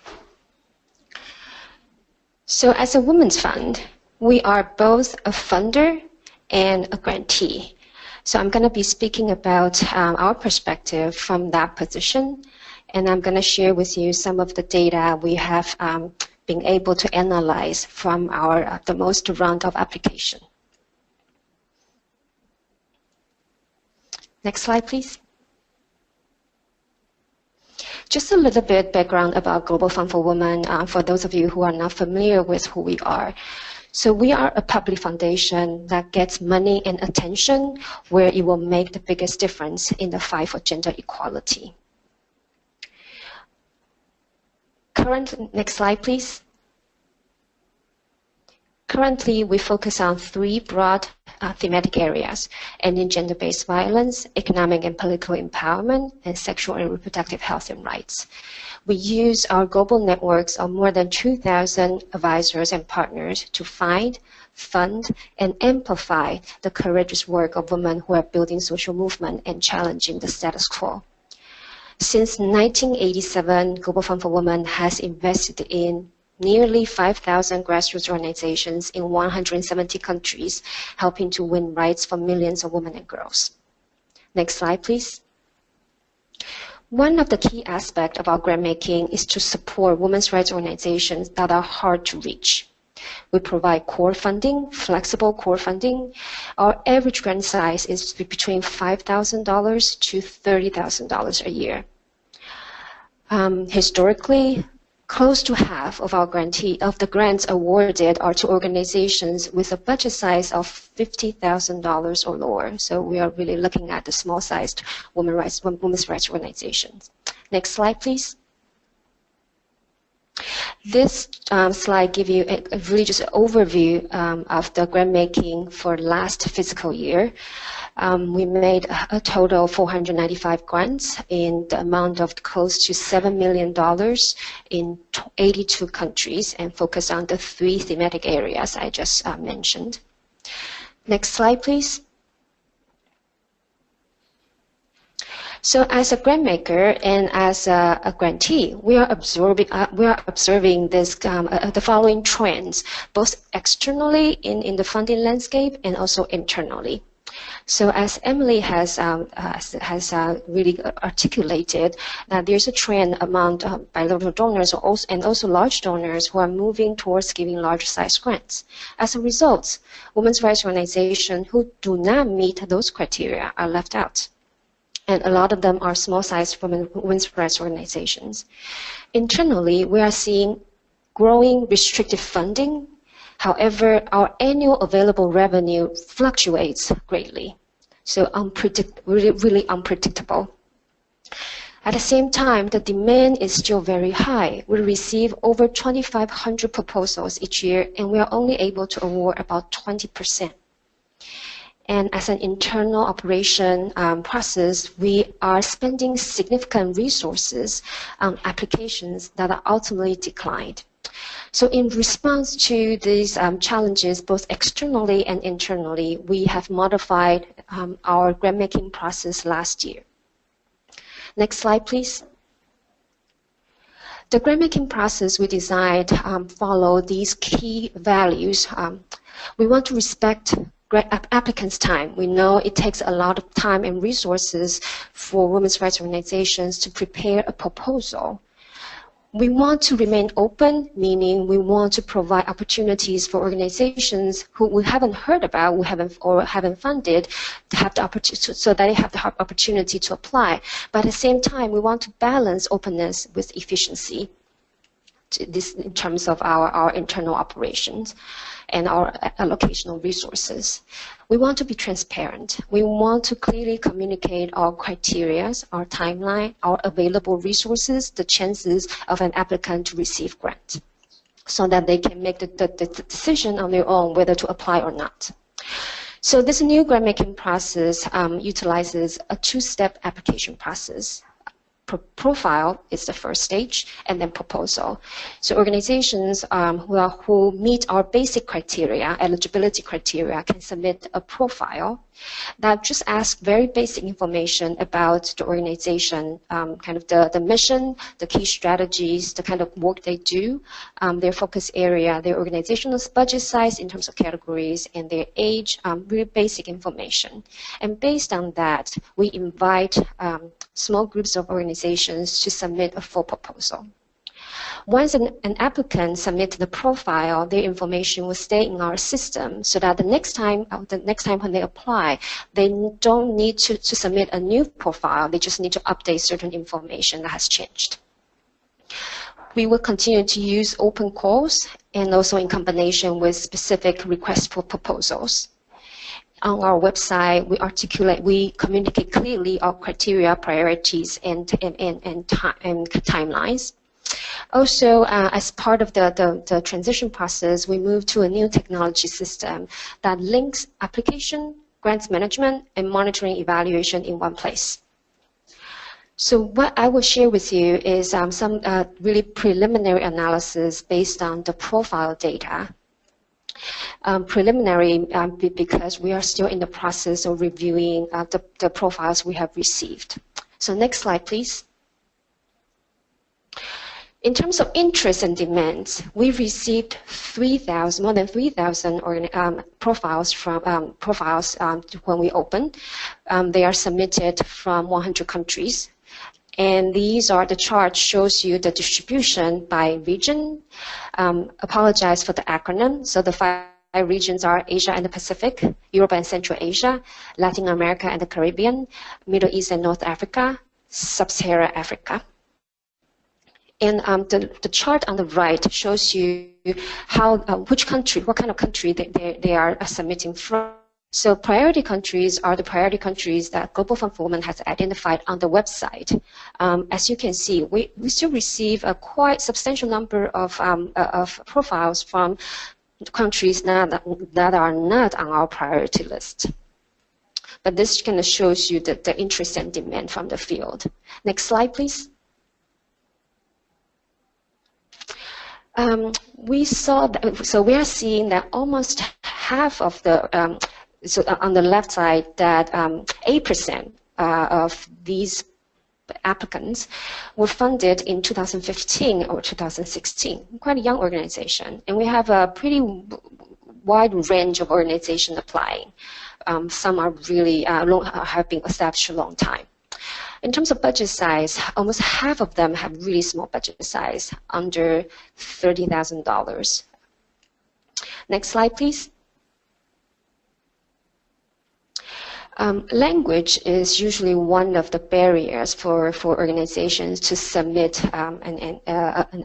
So as a Women's Fund, we are both a funder and a grantee. So I'm going to be speaking about our perspective from that position, and I'm going to share with you some of the data we have been able to analyze from our the most round of application. Next slide, please. Just a little bit background about Global Fund for Women for those of you who are not familiar with who we are. So we are a public foundation that gets money and attention where it will make the biggest difference in the fight for gender equality. Next slide, please. Currently, we focus on 3 broad thematic areas: ending gender-based violence, economic and political empowerment, and sexual and reproductive health and rights. We use our global networks of more than 2,000 advisors and partners to find, fund, and amplify the courageous work of women who are building social movement and challenging the status quo. Since 1987, Global Fund for Women has invested in nearly 5,000 grassroots organizations in 170 countries, helping to win rights for millions of women and girls. Next slide, please. One of the key aspects of our grant making is to support women's rights organizations that are hard to reach. We provide core funding, flexible core funding. Our average grant size is between $5,000 to $30,000 a year. Historically, close to half of our the grants awarded are to organizations with a budget size of $50,000 or lower. So we are really looking at the small-sized women's rights organizations. Next slide, please. This slide gives you a really just an overview of the grant making for last fiscal year. We made a total of 495 grants in the amount of close to $7 million in 82 countries and focused on the 3 thematic areas I just mentioned. Next slide, please. So as a grant maker and as a grantee, we are observing this, the following trends, both externally in the funding landscape and also internally. So as Emily has really articulated, that there's a trend among bilateral donors and also large donors who are moving towards giving large-size grants. As a result, women's rights organizations who do not meet those criteria are left out. And a lot of them are small-sized women's rights organizations. Internally, we are seeing growing restricted funding. However, our annual available revenue fluctuates greatly, so really unpredictable. At the same time, the demand is still very high. We receive over 2,500 proposals each year, and we are only able to award about 20%. And as an internal operation process, we are spending significant resources on applications that are ultimately declined. So in response to these challenges, both externally and internally, we have modified our grant-making process last year. Next slide, please. The grant-making process we designed follow these key values. We want to respect applicants' time. We know it takes a lot of time and resources for women's rights organizations to prepare a proposal. We want to remain open, meaning we want to provide opportunities for organizations who we haven't heard about, haven't funded, to have the opportunity, so that they have the opportunity to apply. But at the same time, we want to balance openness with efficiency. this in terms of our internal operations and our allocational resources. We want to be transparent. We want to clearly communicate our criteria, our timeline, our available resources, the chances of an applicant to receive grant, so that they can make the decision on their own whether to apply or not. So this new grant-making process utilizes a two-step application process. Profile is the first stage, and then proposal. So organizations who meet our basic criteria, eligibility criteria, can submit a profile that just asks very basic information about the organization, kind of the mission, the key strategies, the kind of work they do, their focus area, their organizational budget size in terms of categories, and their age, really basic information. And based on that, we invite small groups of organizations to submit a full proposal. Once an applicant submits the profile, their information will stay in our system, so that the next time when they apply, they don't need to submit a new profile. They just need to update certain information that has changed. We will continue to use open calls and also in combination with specific requests for proposals. On our website, we communicate clearly our criteria, priorities, and timelines. Also, as part of the transition process, we moved to a new technology system that links application, grants management, and monitoring evaluation in one place. So what I will share with you is some really preliminary analysis based on the profile data. Preliminary because we are still in the process of reviewing the profiles we have received. So next slide, please. In terms of interest and demands, we received more than 3,000 profiles when we opened. They are submitted from 100 countries. And these are the chart shows you the distribution by region. Apologize for the acronym. So the 5 regions are Asia and the Pacific, Europe and Central Asia, Latin America and the Caribbean, Middle East and North Africa, Sub-Saharan Africa. And the chart on the right shows you how what kind of country they are submitting from. So priority countries are the priority countries that Global Fund for Women has identified on the website. As you can see, we still receive a quite substantial number of profiles from countries that are not on our priority list. But this kind of shows you the interest and demand from the field. Next slide, please. We saw that, so we are seeing that almost half of the so on the left side, that 8% of these applicants were funded in 2015 or 2016. Quite a young organization, and we have a pretty wide range of organizations applying. Some are really have been established a long time. In terms of budget size, almost half of them have really small budget size, under $30,000. Next slide, please. Language is usually one of the barriers for organizations to submit an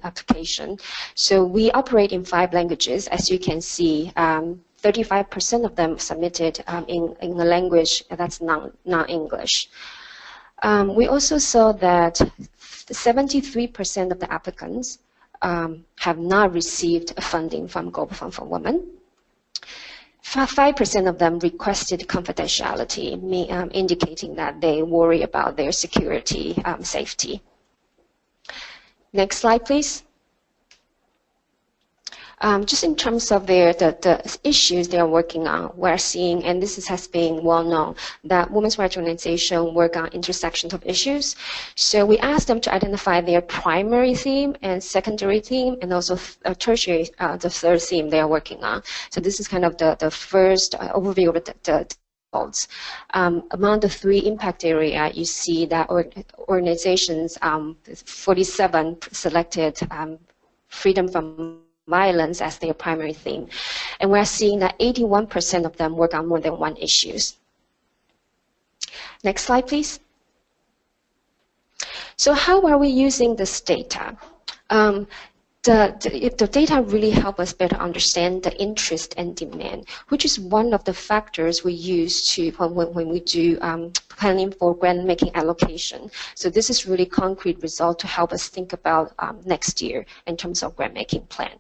application. So we operate in 5 languages, as you can see. 35% of them submitted in a language that's non-English. We also saw that 73% of the applicants have not received funding from Global Fund for Women. 5% of them requested confidentiality, indicating that they worry about their security, safety. Next slide, please. Just in terms of the issues they are working on, we're seeing, and this has been well known, that women's rights organizations work on intersections of issues. So we asked them to identify their primary theme and secondary theme, and also tertiary, the third theme they are working on. So this is kind of the first overview of the results. Among the 3 impact areas, you see that organizations, 47 selected freedom from violence as their primary theme. And we're seeing that 81% of them work on more than one issue. Next slide, please. So how are we using this data? the data really help us better understand the interest and demand, which is one of the factors we use to when we do planning for grant making allocation. So this is really concrete result to help us think about next year in terms of grant making plan.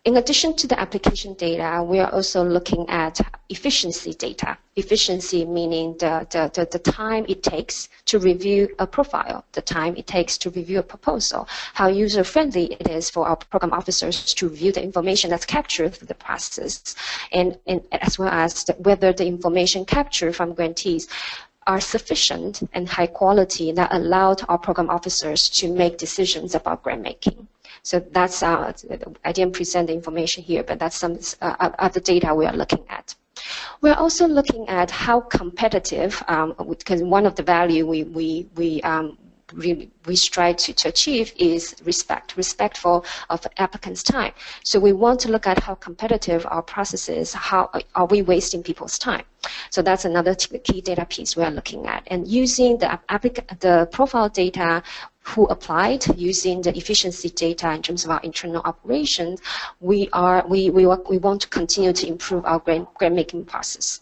In addition to the application data, we are also looking at efficiency data. Efficiency meaning the time it takes to review a profile, the time it takes to review a proposal, how user-friendly it is for our program officers to review the information that's captured through the process, and as well as whether the information captured from grantees are sufficient and high quality that allowed our program officers to make decisions about grant making. So that's, I didn't present the information here, but that's some other data we are looking at. We're also looking at how competitive, because one of the value we strive to achieve is respect for applicants' time. So we want to look at how competitive our process is, how are we wasting people's time. So that's another key data piece we are looking at. And using the profile data who applied, using the efficiency data in terms of our internal operations, we want to continue to improve our grant making process.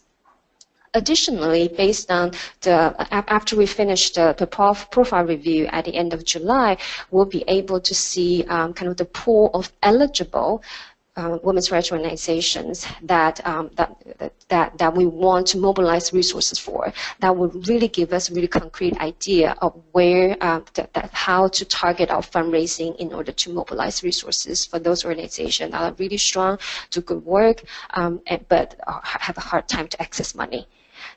Additionally, based on after we finish the profile review at the end of July, we'll be able to see kind of the pool of eligible women's rights organizations that we want to mobilize resources for. That would really give us a really concrete idea of where how to target our fundraising in order to mobilize resources for those organizations that are really strong, do good work, but have a hard time to access money.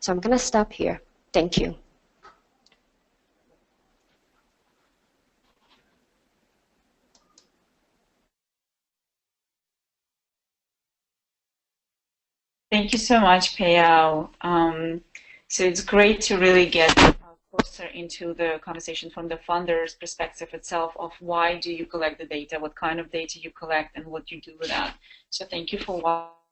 So I'm going to stop here. Thank you. Thank you so much, Payao. So it's great to really get closer into the conversation from the funder's perspective itself of why do you collect the data, what kind of data you collect, and what you do with that. So thank you for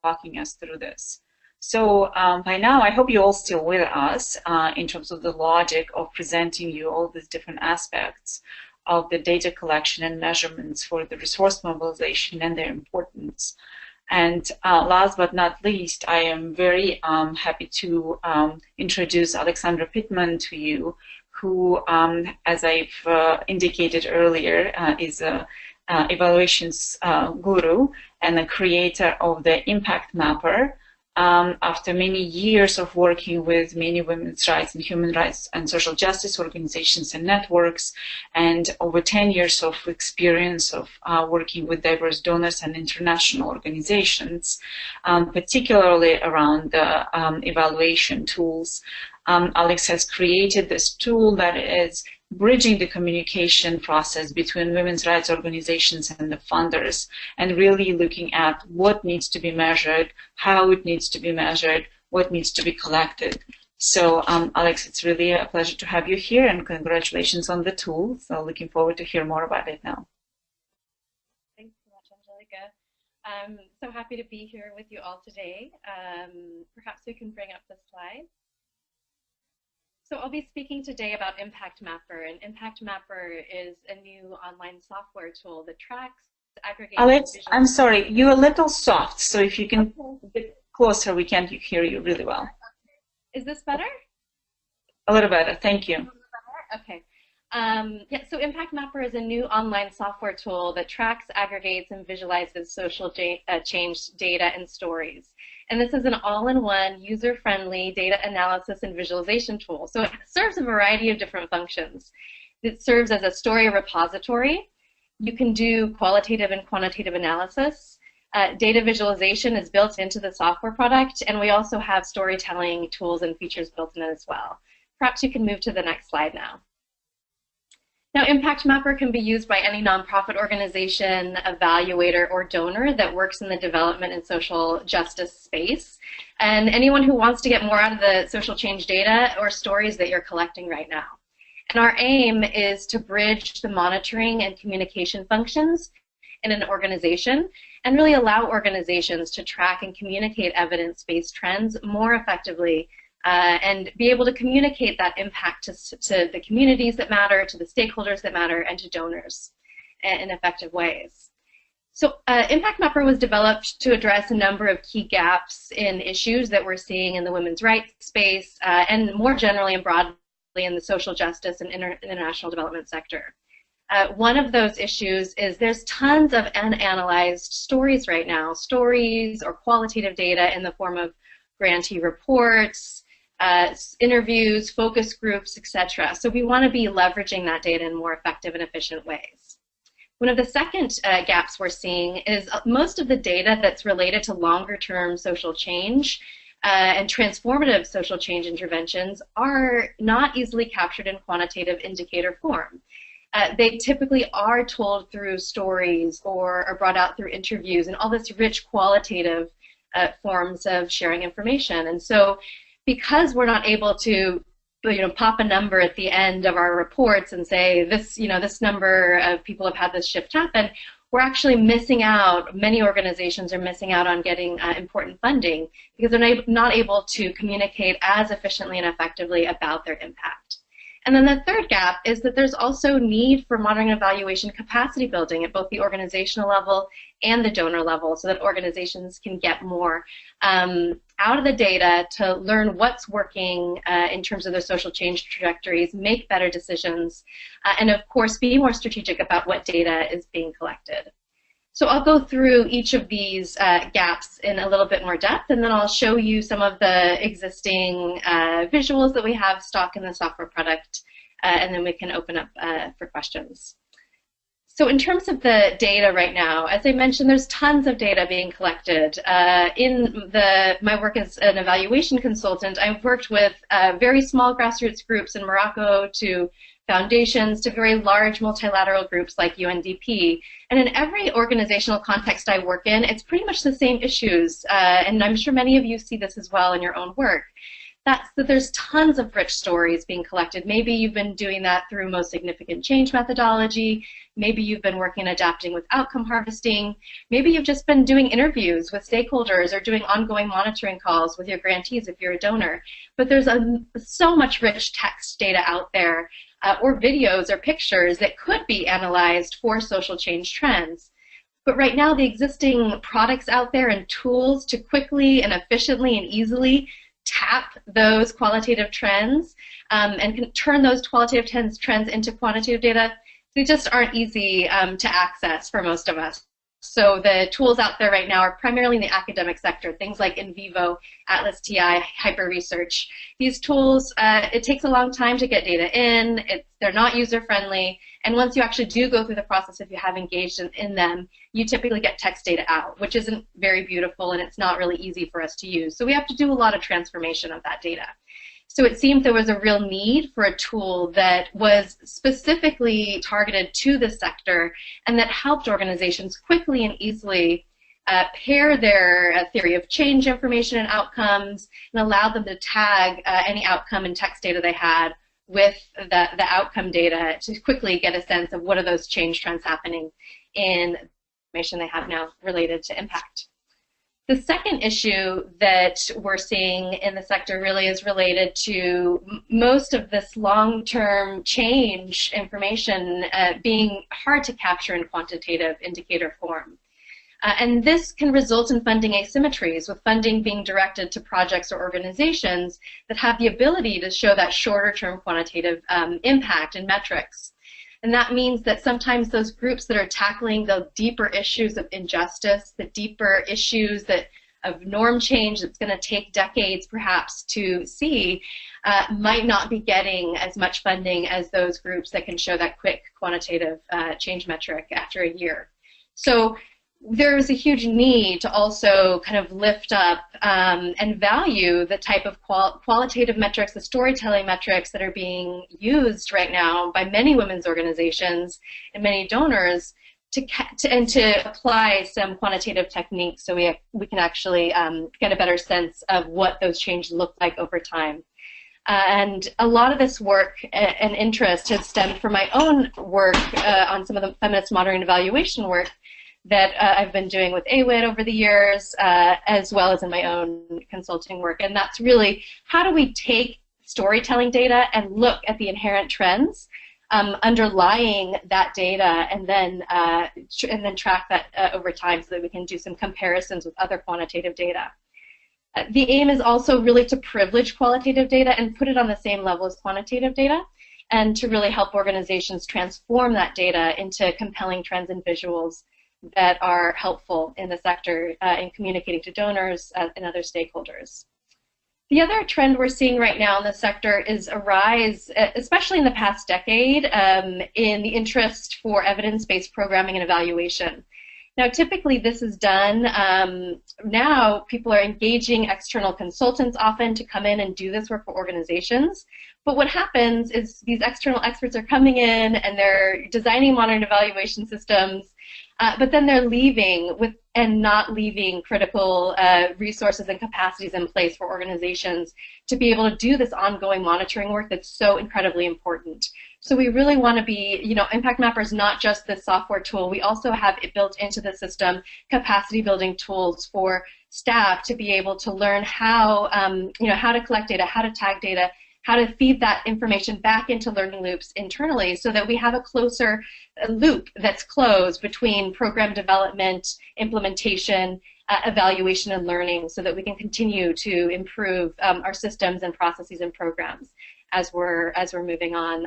walking us through this. So by now, I hope you're all still with us in terms of the logic of presenting you all these different aspects of the data collection and measurements for the resource mobilization and their importance. And last but not least, I am very happy to introduce Alexandra Pittman to you, who, as I've indicated earlier, is a evaluations guru and the creator of the Impact Mapper. After many years of working with many women's rights and human rights and social justice organizations and networks, and over 10 years of experience of working with diverse donors and international organizations, particularly around the evaluation tools, Alex has created this tool that is bridging the communication process between women's rights organizations and the funders, and really looking at what needs to be measured, how it needs to be measured, what needs to be collected. So, Alex, it's really a pleasure to have you here, and congratulations on the tool. So looking forward to hear more about it now. Thanks so much, Angelica. I'm so happy to be here with you all today. Perhaps we can bring up the slide. So I'll be speaking today about Impact Mapper, and Impact Mapper is a new online software tool that tracks, aggregates... Alex, I'm sorry, you're a little soft, so if you can get closer, we can't hear you really well. Is this better? A little better, thank you. Okay. Yeah, so Impact Mapper is a new online software tool that tracks, aggregates, and visualizes social change data and stories. And this is an all-in-one, user-friendly data analysis and visualization tool. So it serves a variety of different functions. It serves as a story repository. You can do qualitative and quantitative analysis. Data visualization is built into the software product, and we also have storytelling tools and features built in it as well. Perhaps you can move to the next slide now. Now, Impact Mapper can be used by any nonprofit organization, evaluator, or donor that works in the development and social justice space, and anyone who wants to get more out of the social change data or stories that you're collecting right now. And our aim is to bridge the monitoring and communication functions in an organization and really allow organizations to track and communicate evidence-based trends more effectively and be able to communicate that impact to the communities that matter, to the stakeholders that matter, and to donors. in effective ways. So Impact Mapper was developed to address a number of key gaps in issues that we're seeing in the women's rights space and more generally and broadly in the social justice and international development sector. One of those issues is there's tons of unanalyzed stories right now, stories or qualitative data in the form of grantee reports, interviews, focus groups, etc. So we want to be leveraging that data in more effective and efficient ways. One of the second gaps we're seeing is most of the data that's related to longer-term social change and transformative social change interventions are not easily captured in quantitative indicator form. They typically are told through stories or are brought out through interviews and all this rich qualitative forms of sharing information. And so because we're not able to pop a number at the end of our reports and say this, this number of people have had this shift happen, we're actually missing out, many organizations are missing out on getting important funding because they're not able to communicate as efficiently and effectively about their impact. And then the third gap is that there's also need for monitoring and evaluation capacity building at both the organizational level and the donor level so that organizations can get more out of the data to learn what's working in terms of their social change trajectories, make better decisions, and of course be more strategic about what data is being collected. So I'll go through each of these gaps in a little bit more depth, and then I'll show you some of the existing visuals that we have stock in the software product, and then we can open up for questions. So in terms of the data right now, as I mentioned, there's tons of data being collected. In my work as an evaluation consultant, I've worked with very small grassroots groups in Morocco to foundations to very large multilateral groups like UNDP. And in every organizational context I work in, it's pretty much the same issues. And I'm sure many of you see this as well in your own work. That's that there's tons of rich stories being collected. Maybe you've been doing that through most significant change methodology. Maybe you've been working adapting with outcome harvesting. Maybe you've just been doing interviews with stakeholders or doing ongoing monitoring calls with your grantees if you're a donor. But there's so much rich text data out there or videos or pictures that could be analyzed for social change trends. But right now, the existing products out there and tools to quickly and efficiently and easily tap those qualitative trends and can turn those qualitative trends into quantitative data, they just aren't easy to access for most of us. So the tools out there right now are primarily in the academic sector, things like in vivo, Atlas TI, hyper research. These tools, it takes a long time to get data in, they're not user-friendly, and once you actually do go through the process, if you have engaged in them, you typically get text data out, which isn't very beautiful and it's not really easy for us to use. So we have to do a lot of transformation of that data. So it seemed there was a real need for a tool that was specifically targeted to the sector and that helped organizations quickly and easily pair their theory of change information and outcomes and allow them to tag any outcome and text data they had with the outcome data to quickly get a sense of what are those change trends happening in the information they have now related to impact. The second issue that we're seeing in the sector really is related to most of this long-term change information being hard to capture in quantitative indicator form. And this can result in funding asymmetries, with funding being directed to projects or organizations that have the ability to show that shorter-term quantitative impact and metrics. And that means that sometimes those groups that are tackling the deeper issues of injustice, the deeper issues of norm change that's going to take decades perhaps to see, might not be getting as much funding as those groups that can show that quick quantitative change metric after a year. So there is a huge need to also kind of lift up and value the type of qualitative metrics, the storytelling metrics that are being used right now by many women's organizations and many donors to apply some quantitative techniques so we can actually get a better sense of what those changes look like over time. And a lot of this work and interest has stemmed from my own work on some of the feminist monitoring and evaluation work that I've been doing with AWID over the years, as well as in my own consulting work. And that's really, how do we take storytelling data and look at the inherent trends underlying that data, and then track that over time so that we can do some comparisons with other quantitative data. The aim is also really to privilege qualitative data and put it on the same level as quantitative data, and to really help organizations transform that data into compelling trends and visuals that are helpful in the sector in communicating to donors and other stakeholders. The other trend we're seeing right now in the sector is a rise, especially in the past decade, in the interest for evidence-based programming and evaluation. Now, typically this is done, now people are engaging external consultants often to come in and do this work for organizations. But what happens is these external experts are coming in and they're designing monitoring evaluation systems, but then they're leaving and not leaving critical resources and capacities in place for organizations to be able to do this ongoing monitoring work that's so incredibly important. So we really want to be, Impact Mapper is not just this software tool. We also have it built into the system, capacity building tools for staff to be able to learn how, how to collect data, how to tag data, how to feed that information back into learning loops internally so that we have a closer loop that's closed between program development, implementation, evaluation, and learning so that we can continue to improve our systems and processes and programs as we're moving on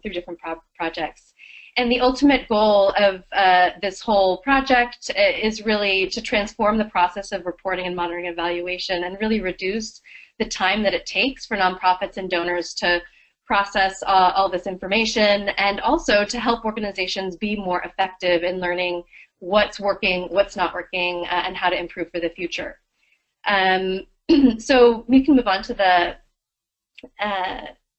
through different projects. And the ultimate goal of this whole project is really to transform the process of reporting and monitoring and evaluation and really reduce the time that it takes for nonprofits and donors to process all this information, and also to help organizations be more effective in learning what's working, what's not working, and how to improve for the future. So we can move on to the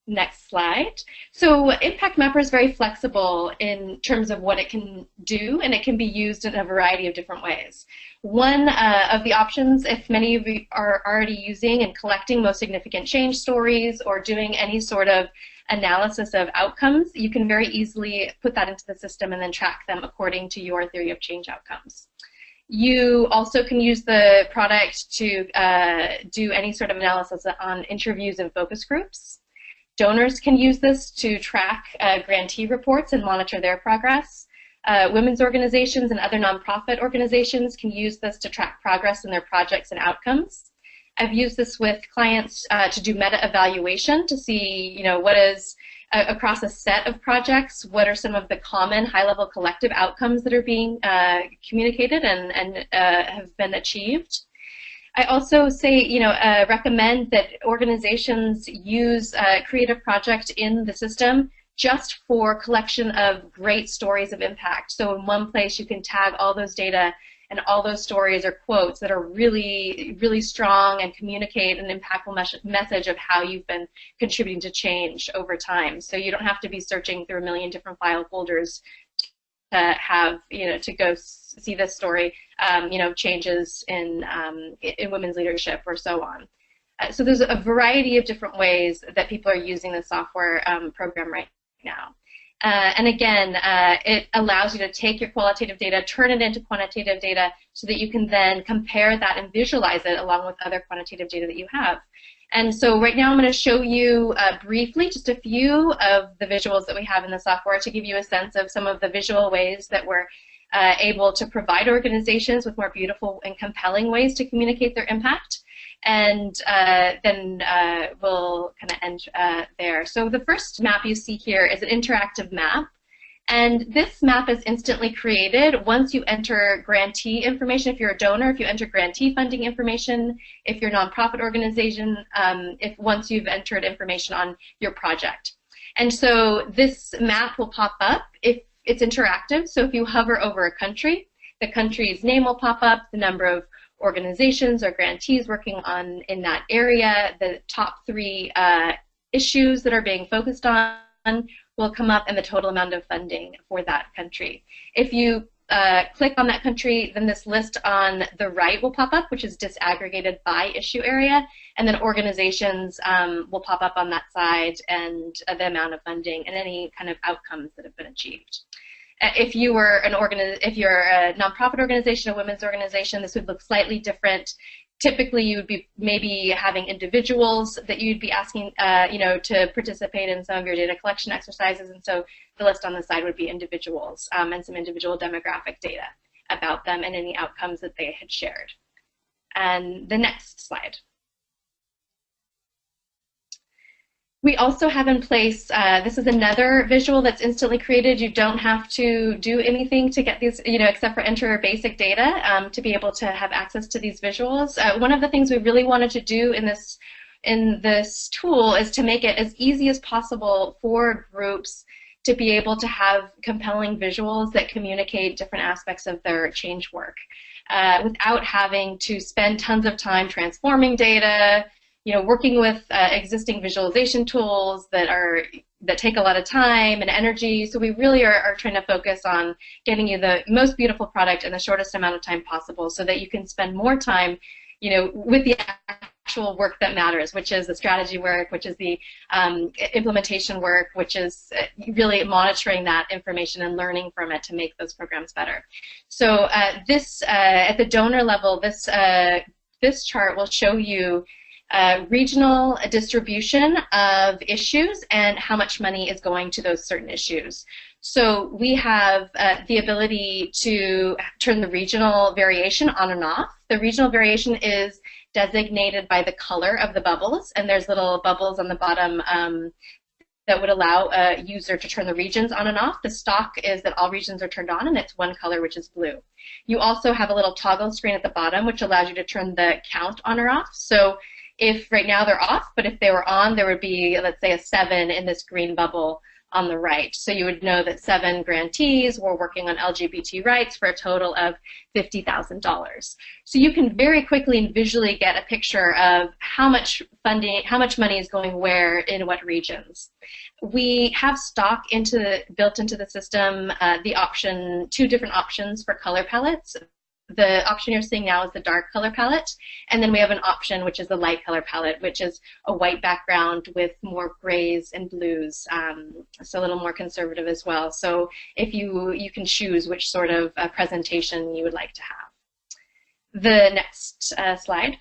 next slide. So Impact Mapper is very flexible in terms of what it can do, and it can be used in a variety of different ways. One of the options, if many of you are already using and collecting most significant change stories or doing any sort of analysis of outcomes, you can very easily put that into the system and then track them according to your theory of change outcomes. You also can use the product to do any sort of analysis on interviews and focus groups. Donors can use this to track grantee reports and monitor their progress. Women's organizations and other nonprofit organizations can use this to track progress in their projects and outcomes. I've used this with clients to do meta-evaluation to see, what is, across a set of projects, what are some of the common high-level collective outcomes that are being communicated and have been achieved. I also say, recommend that organizations use Creative Project in the system just for collection of great stories of impact. So in one place you can tag all those data and all those stories or quotes that are really, really strong and communicate an impactful message of how you've been contributing to change over time. So you don't have to be searching through a million different file folders to have, to go see this story, changes in women's leadership or so on. So there's a variety of different ways that people are using the software program right now. And again, it allows you to take your qualitative data, turn it into quantitative data so that you can then compare that and visualize it along with other quantitative data that you have. And so right now I'm going to show you briefly just a few of the visuals that we have in the software to give you a sense of some of the visual ways that we're able to provide organizations with more beautiful and compelling ways to communicate their impact. And then we'll kind of end there. So the first map you see here is an interactive map. And this map is instantly created once you enter grantee information. If you're a donor, if you enter grantee funding information, if you're a nonprofit organization, once you've entered information on your project. And so this map will pop up if it's interactive. So if you hover over a country, the country's name will pop up, the number of organizations or grantees working on in that area, the top 3 issues that are being focused on will come up, and the total amount of funding for that country. If you click on that country, then this list on the right will pop up, which is disaggregated by issue area, and then organizations will pop up on that side, and the amount of funding and any kind of outcomes that have been achieved. If you were if you're a nonprofit organization, a women's organization, this would look slightly different. typically you would be maybe having individuals that you'd be asking, to participate in some of your data collection exercises. And so the list on the side would be individuals and some individual demographic data about them and any outcomes that they had shared. And the next slide. We also have in place, this is another visual that's instantly created. You don't have to do anything to get these, except for enter basic data to be able to have access to these visuals. One of the things we really wanted to do in this tool is to make it as easy as possible for groups to be able to have compelling visuals that communicate different aspects of their change work without having to spend tons of time transforming data, working with existing visualization tools that take a lot of time and energy. So we really are trying to focus on getting you the most beautiful product in the shortest amount of time possible so that you can spend more time, with the actual work that matters, which is the strategy work, which is the implementation work, which is really monitoring that information and learning from it to make those programs better. So this, at the donor level, this chart will show you regional distribution of issues and how much money is going to those certain issues. So we have the ability to turn the regional variation on and off. The regional variation is designated by the color of the bubbles, and there's little bubbles on the bottom that would allow a user to turn the regions on and off. The stock is that all regions are turned on, and it's one color, which is blue. You also have a little toggle screen at the bottom, which allows you to turn the count on or off. So if right now they're off, but if they were on, there would be, let's say, a 7 in this green bubble on the right. So you would know that 7 grantees were working on LGBT rights for a total of $50,000. So you can very quickly and visually get a picture of how much funding, how much money is going where in what regions. We have stock built into the system, two different options for color palettes. The option you're seeing now is the dark color palette, and then we have an option which is the light color palette, which is a white background with more grays and blues, so a little more conservative as well. So if you can choose which sort of presentation you would like to have. The next slide.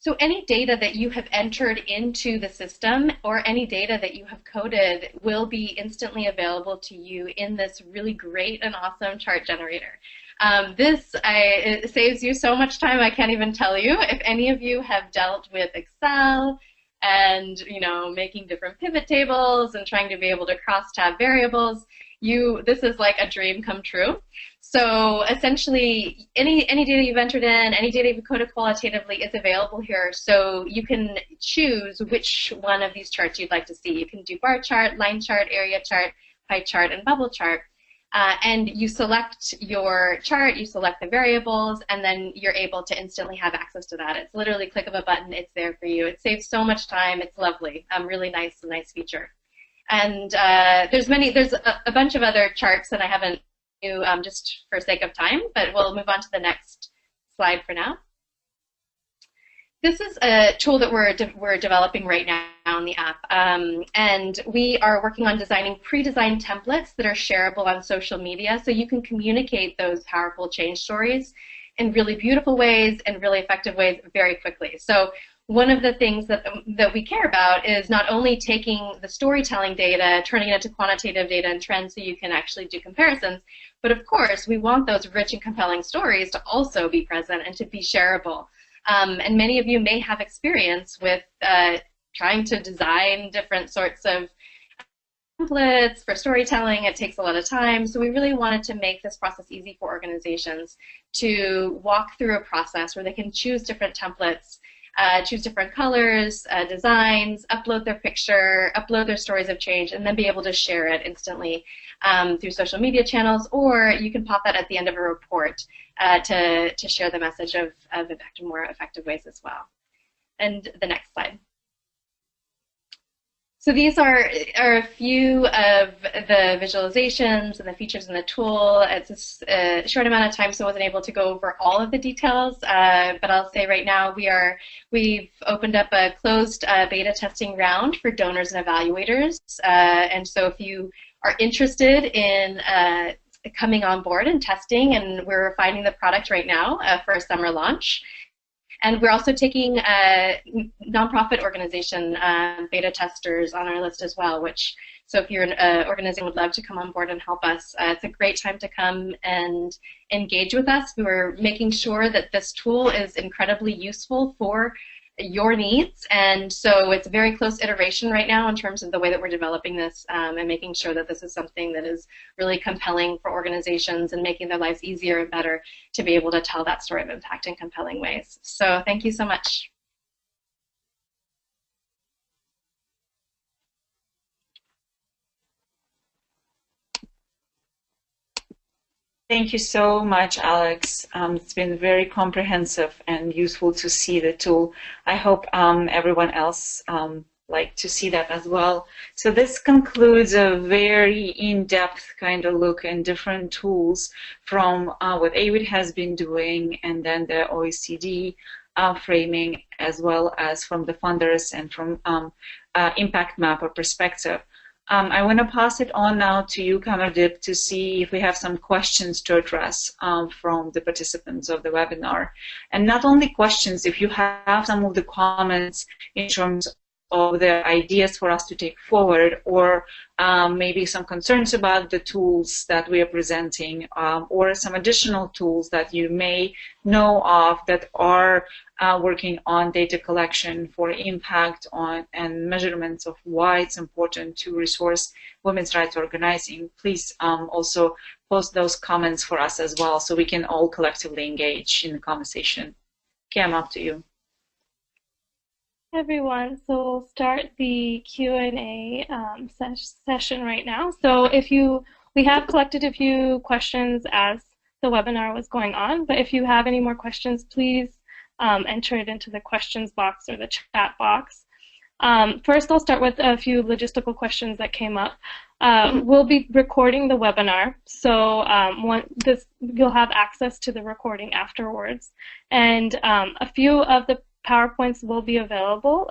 So any data that you have entered into the system or any data that you have coded will be instantly available to you in this really great and awesome chart generator. It saves you so much time, I can't even tell you. If any of you have dealt with Excel and making different pivot tables and trying to be able to cross-tab variables, this is like a dream come true. So essentially, any data you've entered in, any data you've coded qualitatively is available here. So you can choose which one of these charts you'd like to see. You can do bar chart, line chart, area chart, pie chart, and bubble chart. And you select your chart, you select the variables, and then you're able to instantly have access to that. It's literally click of a button, it's there for you. It saves so much time, it's lovely. Really nice feature. And there's a bunch of other charts that I haven't just for sake of time, but we'll move on to the next slide for now. This is a tool that we're developing right now in the app, and we are working on designing pre-designed templates that are shareable on social media, so you can communicate those powerful change stories in really beautiful ways and really effective ways very quickly. So one of the things that we care about is not only taking the storytelling data, turning it into quantitative data and trends so you can actually do comparisons, but of course we want those rich and compelling stories to also be present and to be shareable. And many of you may have experience with trying to design different sorts of templates for storytelling. It takes a lot of time, so we really wanted to make this process easy for organizations to walk through a process where they can choose different templates, choose different colors, designs, upload their picture, upload their stories of change, and then be able to share it instantly through social media channels, or you can pop that at the end of a report to share the message of more effective ways as well. And the next slide. So these are a few of the visualizations and the features in the tool. It's a short amount of time, so I wasn't able to go over all of the details, but I'll say right now we've opened up a closed beta testing round for donors and evaluators, and so if you are interested in coming on board and testing, and we're refining the product right now for a summer launch. And we're also taking nonprofit organization beta testers on our list as well, so if you're an organization would love to come on board and help us, it's a great time to come and engage with us. We're making sure that this tool is incredibly useful for your needs, and so it's a very close iteration right now in terms of the way that we're developing this and making sure that this is something that is really compelling for organizations and making their lives easier and better to be able to tell that story of impact in compelling ways. So thank you so much. Thank you so much, Alex. It's been very comprehensive and useful to see the tool. I hope everyone else like to see that as well. So this concludes a very in-depth kind of look in different tools from what AWID has been doing, and then the OECD framing, as well as from the funders and from impact mapper perspective. I want to pass it on now to you, Kamardeep, to see if we have some questions to address from the participants of the webinar. And not only questions, if you have some of the comments in terms of the ideas for us to take forward, or maybe some concerns about the tools that we are presenting, or some additional tools that you may know of that are working on data collection for impact on and measurements of why it's important to resource women's rights organizing, please also post those comments for us as well, so we can all collectively engage in the conversation. Cam, up to you. Everyone, so we'll start the Q&A session right now. So we have collected a few questions as the webinar was going on, but if you have any more questions, please enter it into the questions box or the chat box. First, I'll start with a few logistical questions that came up. We'll be recording the webinar, so you'll have access to the recording afterwards. And a few of the PowerPoints will be available,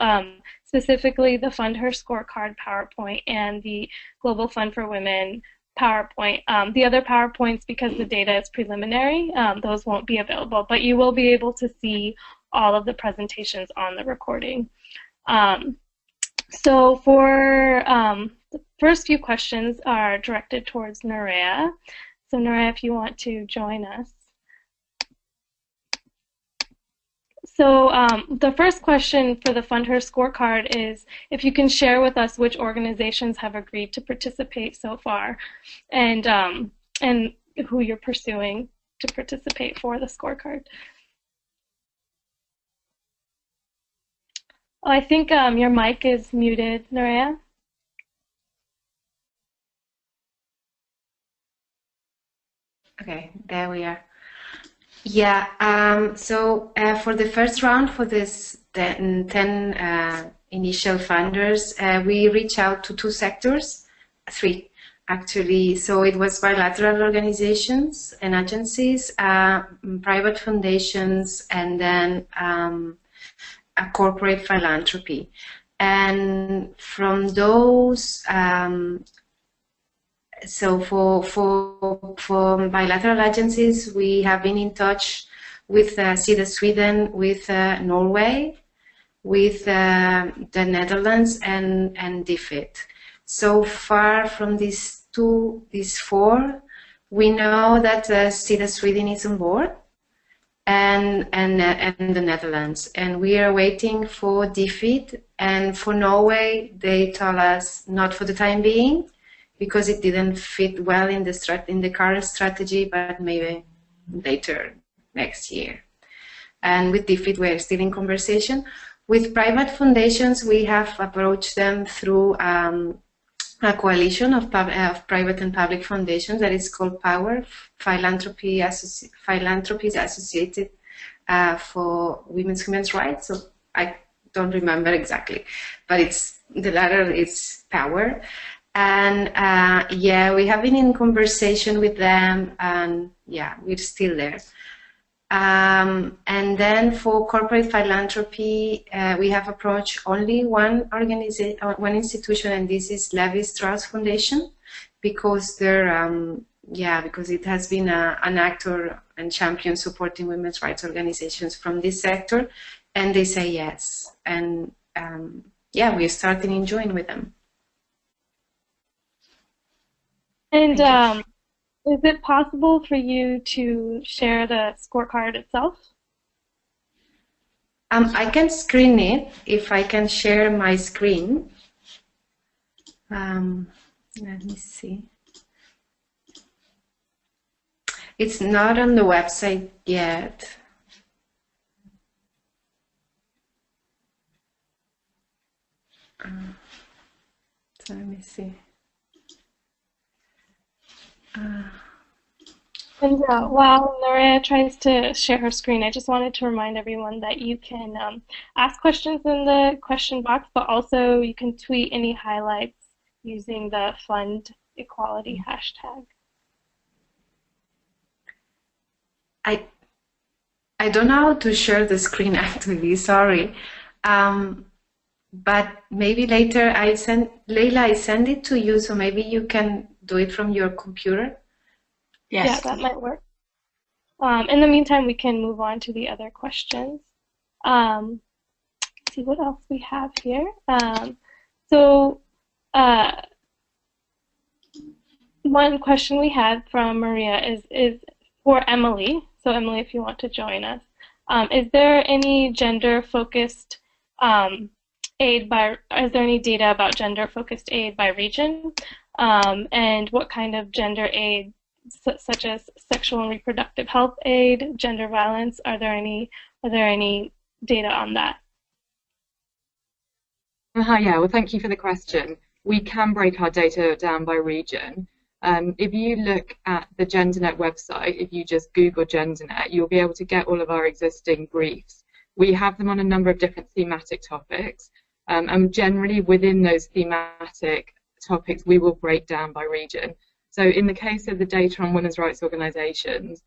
specifically the Fund Her Scorecard PowerPoint and the Global Fund for Women PowerPoint. The other PowerPoints, because the data is preliminary, those won't be available, but you will be able to see all of the presentations on the recording. So for the first few questions are directed towards Nurea. So Nurea, if you want to join us. So the first question for the Fund Her Scorecard is if you can share with us which organizations have agreed to participate so far, and who you're pursuing to participate for the scorecard. Oh, I think your mic is muted, Nurea. Okay, there we are. Yeah, so for the first round, for this 10 initial funders, we reached out to three actually. So it was bilateral organizations and agencies, private foundations, and then a corporate philanthropy. And from those, so for bilateral agencies, we have been in touch with SIDA Sweden, with Norway, with the Netherlands, and DFID. So far from these four, we know that SIDA Sweden is on board, and the Netherlands, and we are waiting for DFID. And for Norway, they tell us not for the time being, because it didn't fit well in the current strategy, but maybe later next year. And with DFID, we're still in conversation. With private foundations, we have approached them through a coalition of private and public foundations that is called POWER, Philanthropies Associated for Women's Human Rights. So I don't remember exactly, but the latter is POWER. And yeah, we have been in conversation with them, and yeah, we're still there. And then for corporate philanthropy, we have approached only one institution, and this is Levi Strauss Foundation, because their yeah, because it has been an actor and champion supporting women's rights organizations from this sector, and they say yes. And yeah, we're starting enjoying with them. And is it possible for you to share the scorecard itself? I can screen it if I can share my screen. Let me see. It's not on the website yet. So let me see. And while Norea tries to share her screen, I just wanted to remind everyone that you can ask questions in the question box, but also you can tweet any highlights using the Fund Equality hashtag. I don't know how to share the screen actually, sorry. But maybe later Leila, I send it to you, so maybe you can do it from your computer. Yes. Yeah, that might work. In the meantime, we can move on to the other questions. Let's see what else we have here. One question we had from Maria is for Emily. So Emily, if you want to join us, is there any gender-focused aid is there any data about gender-focused aid by region? And what kind of gender aid, such as sexual and reproductive health aid, gender violence, are there any data on that? Hi, yeah, well, thank you for the question. We can break our data down by region. If you look at the GenderNet website, if you just Google GenderNet, you'll be able to get all of our existing briefs. We have them on a number of different thematic topics, and generally within those thematic topics, we will break down by region. So in the case of the data on women's rights organisations,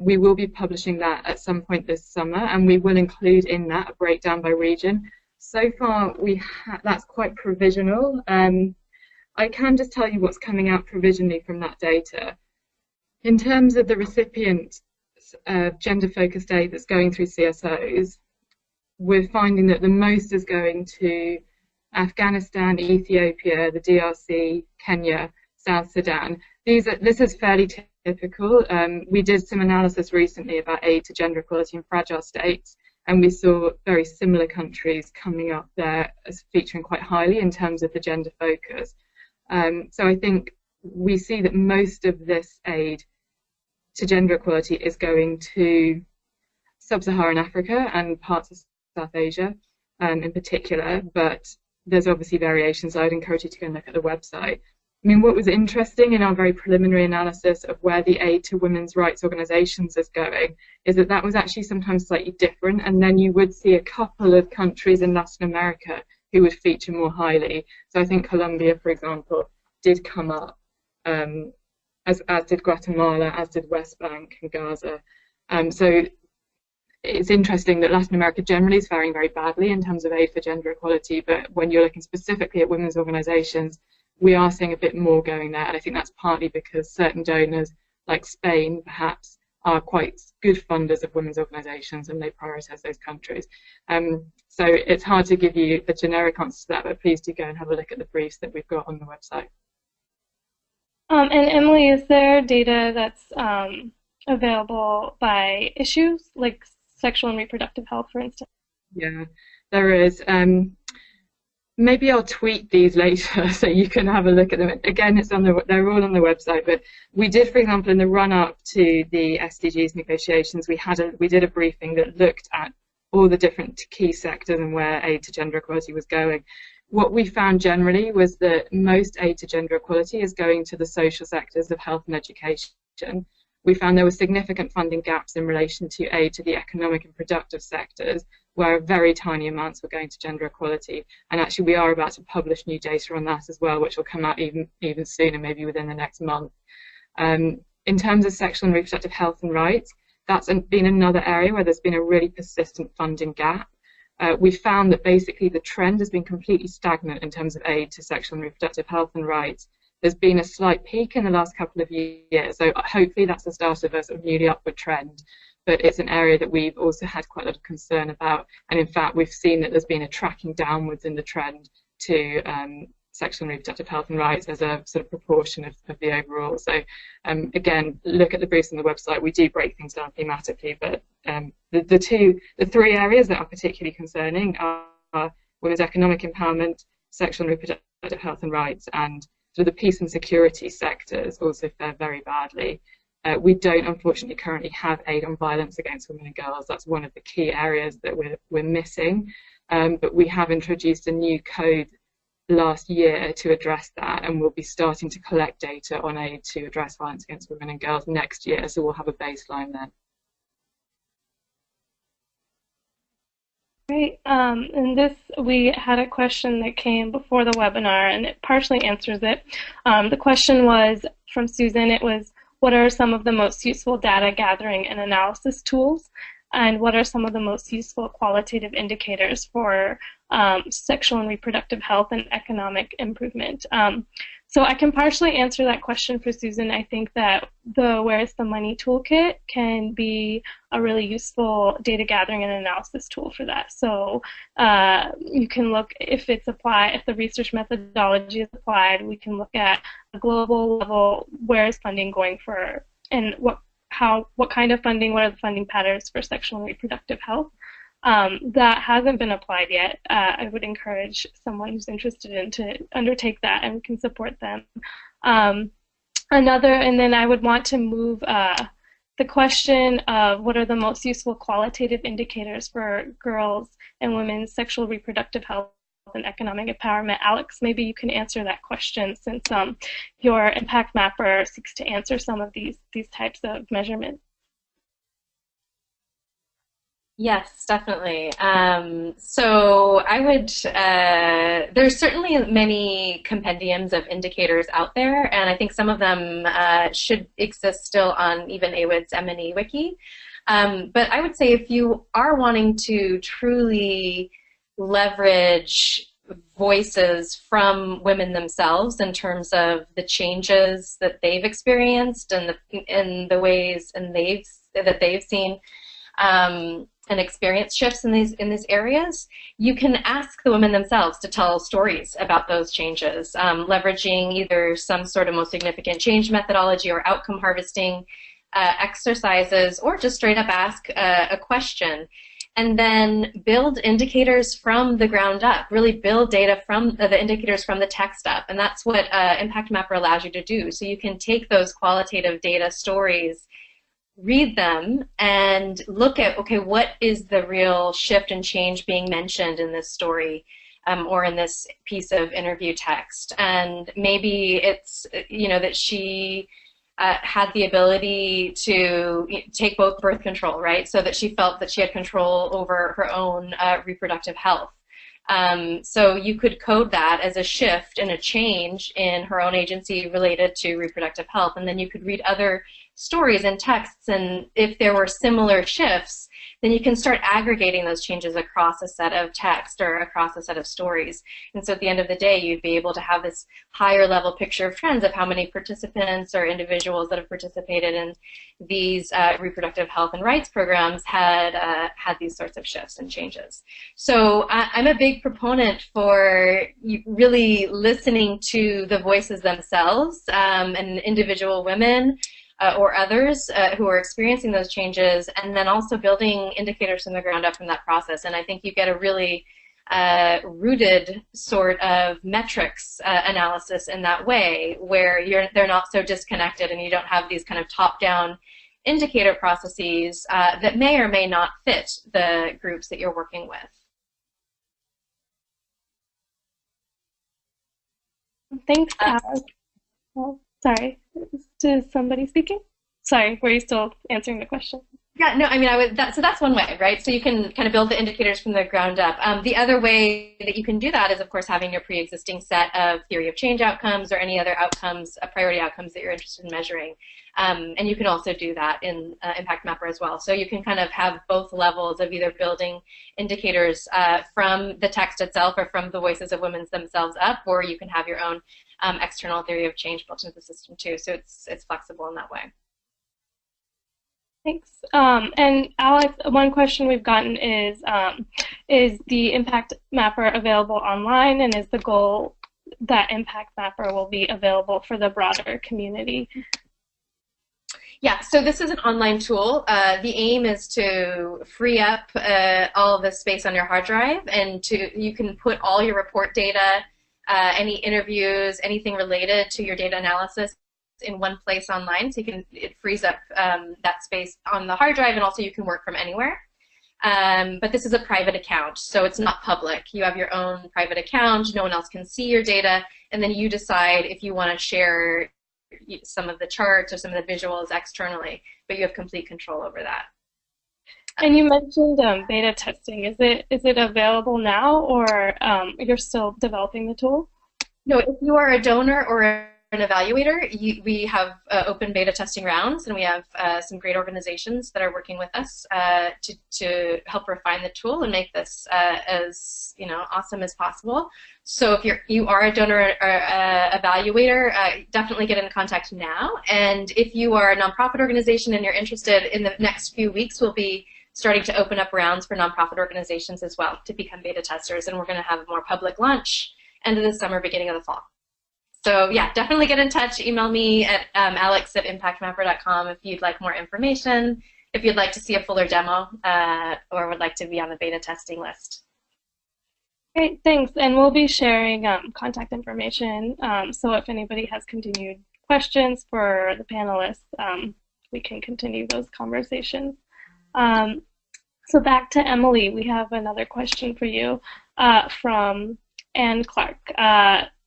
we will be publishing that at some point this summer, and we will include in that a breakdown by region. So far, that's quite provisional. I can just tell you what's coming out provisionally from that data. In terms of the recipients of gender-focused aid that's going through CSOs, we're finding that the most is going to Afghanistan, Ethiopia, the DRC, Kenya, South Sudan. This is fairly typical. We did some analysis recently about aid to gender equality in fragile states, and we saw very similar countries coming up there as featuring quite highly in terms of the gender focus. So I think we see that most of this aid to gender equality is going to sub-Saharan Africa and parts of South Asia in particular, but there's obviously variations. I'd encourage you to go and look at the website. I mean, what was interesting in our very preliminary analysis of where the aid to women's rights organisations is going is that that was actually sometimes slightly different, and then you would see a couple of countries in Latin America who would feature more highly. So I think Colombia, for example, did come up, as did Guatemala, as did West Bank and Gaza. So it's interesting that Latin America generally is faring very badly in terms of aid for gender equality, but when you're looking specifically at women's organisations, we are seeing a bit more going there, and I think that's partly because certain donors, like Spain, perhaps, are quite good funders of women's organisations and they prioritise those countries. So it's hard to give you a generic answer to that, but please do go and have a look at the briefs that we've got on the website. And Emily, is there data that's available by issues, like sexual and reproductive health, for instance? Yeah, there is. Maybe I'll tweet these later so you can have a look at them. Again, they're all on the website, but we did, for example, in the run-up to the SDGs negotiations, we did a briefing that looked at all the different key sectors and where aid to gender equality was going. What we found generally was that most aid to gender equality is going to the social sectors of health and education. We found there were significant funding gaps in relation to aid to the economic and productive sectors, where very tiny amounts were going to gender equality. And actually we are about to publish new data on that as well, which will come out even sooner, maybe within the next month. In terms of sexual and reproductive health and rights, that's been another area where there's been a really persistent funding gap. We found that basically the trend has been completely stagnant in terms of aid to sexual and reproductive health and rights There's been a slight peak in the last couple of years, so hopefully that's the start of a sort of newly upward trend. But it's an area that we've also had quite a lot of concern about, and in fact we've seen that there's been a tracking downwards in the trend to sexual and reproductive health and rights as a sort of proportion of the overall. So again, look at the briefs on the website. We do break things down thematically, but the three areas that are particularly concerning are women's economic empowerment, sexual and reproductive health and rights, and sort of the peace and security sectors also fare very badly. We don't, unfortunately, currently have aid on violence against women and girls. That's one of the key areas that we're missing. But we have introduced a new code last year to address that, and we'll be starting to collect data on aid to address violence against women and girls next year, so we'll have a baseline then. Great. And this, we had a question that came before the webinar, and it partially answers it. The question was from Susan. It was, what are some of the most useful data gathering and analysis tools? And what are some of the most useful qualitative indicators for sexual and reproductive health and economic improvement? So I can partially answer that question for Susan. I think that the Where's the Money toolkit can be a really useful data gathering and analysis tool for that. So you can look if it's applied, if the research methodology is applied, we can look at a global level, where is funding going for, and what kind of funding, what are the funding patterns for sexual and reproductive health. That hasn't been applied yet. I would encourage someone who's interested in to undertake that, and we can support them. And then I would want to move the question of what are the most useful qualitative indicators for girls and women's sexual reproductive health and economic empowerment. Alex, maybe you can answer that question, since your impact mapper seeks to answer some of these types of measurements. Yes, definitely. So I would, there's certainly many compendiums of indicators out there, and I think some of them should exist still on even AWID's M&E wiki. But I would say if you are wanting to truly leverage voices from women themselves in terms of the changes that they've experienced and the ways that they've seen and experience shifts in these areas, you can ask the women themselves to tell stories about those changes, leveraging either some sort of most significant change methodology or outcome harvesting exercises, or just straight up ask a question, and then build indicators from the ground up, really build data from the indicators from the text up. And that's what Impact Mapper allows you to do. So you can take those qualitative data stories, read them, and look at, okay, what is the real shift and change being mentioned in this story or in this piece of interview text. And maybe it's, that she had the ability to take both birth control, right? So that she felt that she had control over her own reproductive health. So you could code that as a shift and a change in her own agency related to reproductive health. And then you could read other stories and texts, and if there were similar shifts, then you can start aggregating those changes across a set of text or across a set of stories. And so at the end of the day, you'd be able to have this higher level picture of trends of how many participants or individuals that have participated in these reproductive health and rights programs had these sorts of shifts and changes. So I'm a big proponent for really listening to the voices themselves and individual women or others who are experiencing those changes, and then also building indicators from the ground up from that process. And I think you get a really rooted sort of metrics analysis in that way, where they're not so disconnected, and you don't have these kind of top-down indicator processes that may or may not fit the groups that you're working with. Thanks, Alex. Oh, sorry. Is somebody speaking? Sorry, were you still answering the question? Yeah, no, I mean, so that's one way, right? So you can kind of build the indicators from the ground up. The other way that you can do that is, of course, having your pre-existing set of theory of change outcomes or any other outcomes, priority outcomes that you're interested in measuring. And you can also do that in Impact Mapper as well. So you can kind of have both levels of either building indicators from the text itself or from the voices of women themselves up, or you can have your own external theory of change built into the system too. So it's flexible in that way. Thanks. And Alex, one question we've gotten is the Impact Mapper available online, and is the goal that Impact Mapper will be available for the broader community? Yeah, so this is an online tool. The aim is to free up all of the space on your hard drive, and you can put all your report data, any interviews, anything related to your data analysis in one place online, so it frees up that space on the hard drive, and also you can work from anywhere. But this is a private account, so it's not public. You have your own private account, no one else can see your data, and then you decide if you want to share some of the charts or some of the visuals externally, but you have complete control over that. And you mentioned beta testing. Is it available now, or you're still developing the tool? No, if you are a donor or an evaluator, we have open beta testing rounds, and we have some great organizations that are working with us to help refine the tool and make this as awesome as possible. So if you are a donor or evaluator, definitely get in contact now. And if you are a nonprofit organization and you're interested, in the next few weeks we'll be starting to open up rounds for nonprofit organizations as well to become beta testers, and we're going to have a more public launch end of the summer, beginning of the fall. So yeah, definitely get in touch. Email me at alex@impactmapper.com if you'd like more information, if you'd like to see a fuller demo, or would like to be on the beta testing list. Great, thanks. And we'll be sharing contact information. So if anybody has continued questions for the panelists, we can continue those conversations. So back to Emily, we have another question for you from Anne Clark.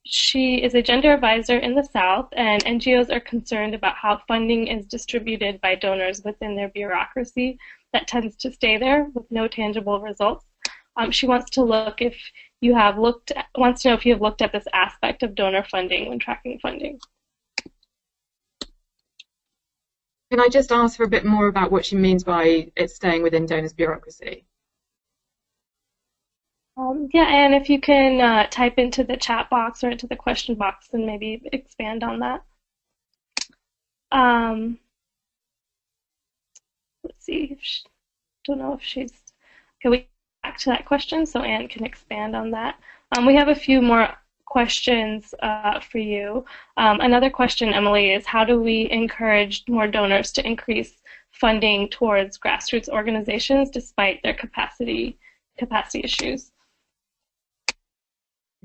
She is a gender advisor in the South, and NGOs are concerned about how funding is distributed by donors within their bureaucracy that tends to stay there with no tangible results. She wants to know if you have looked at this aspect of donor funding when tracking funding. Can I just ask for a bit more about what she means by it staying within donors' bureaucracy? Yeah, and if you can type into the chat box or into the question box and maybe expand on that. Let's see. Don't know if she's... Okay, we back to that question so Anne can expand on that. We have a few more questions for you. Another question, Emily, is how do we encourage more donors to increase funding towards grassroots organizations despite their capacity issues?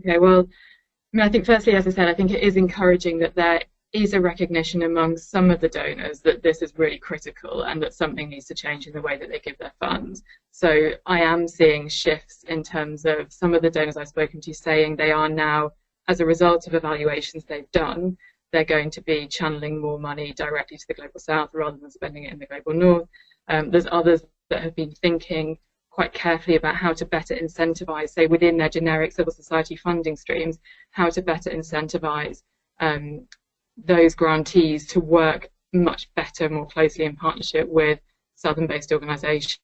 Okay, well, I mean, I think firstly, as I said, I think it is encouraging that there is a recognition among some of the donors that this is really critical and that something needs to change in the way that they give their funds. So I am seeing shifts in terms of some of the donors I've spoken to saying they are now, as a result of evaluations they've done, they're going to be channeling more money directly to the Global South rather than spending it in the Global North. There's others that have been thinking quite carefully about how to better incentivize, say within their generic civil society funding streams, how to better incentivize those grantees to work much better, more closely in partnership with Southern-based organizations,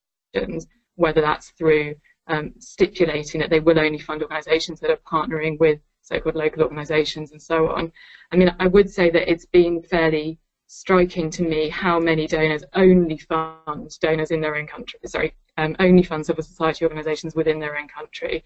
whether that's through stipulating that they will only fund organizations that are partnering with so-called local organizations and so on. I mean, I would say that it's been fairly striking to me how many donors only fund donors in their own country, only fund civil society organisations within their own country.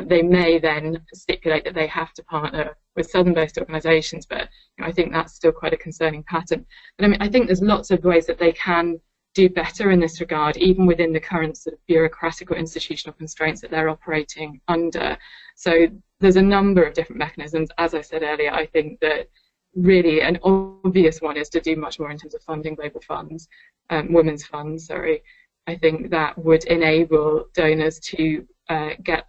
They may then stipulate that they have to partner with southern-based organisations, but I think that's still quite a concerning pattern. But I mean, I think there's lots of ways that they can do better in this regard, even within the current sort of bureaucratic or institutional constraints that they're operating under. So there's a number of different mechanisms. As I said earlier, I think that really an obvious one is to do much more in terms of funding global funds, women's funds, sorry. I think that would enable donors to get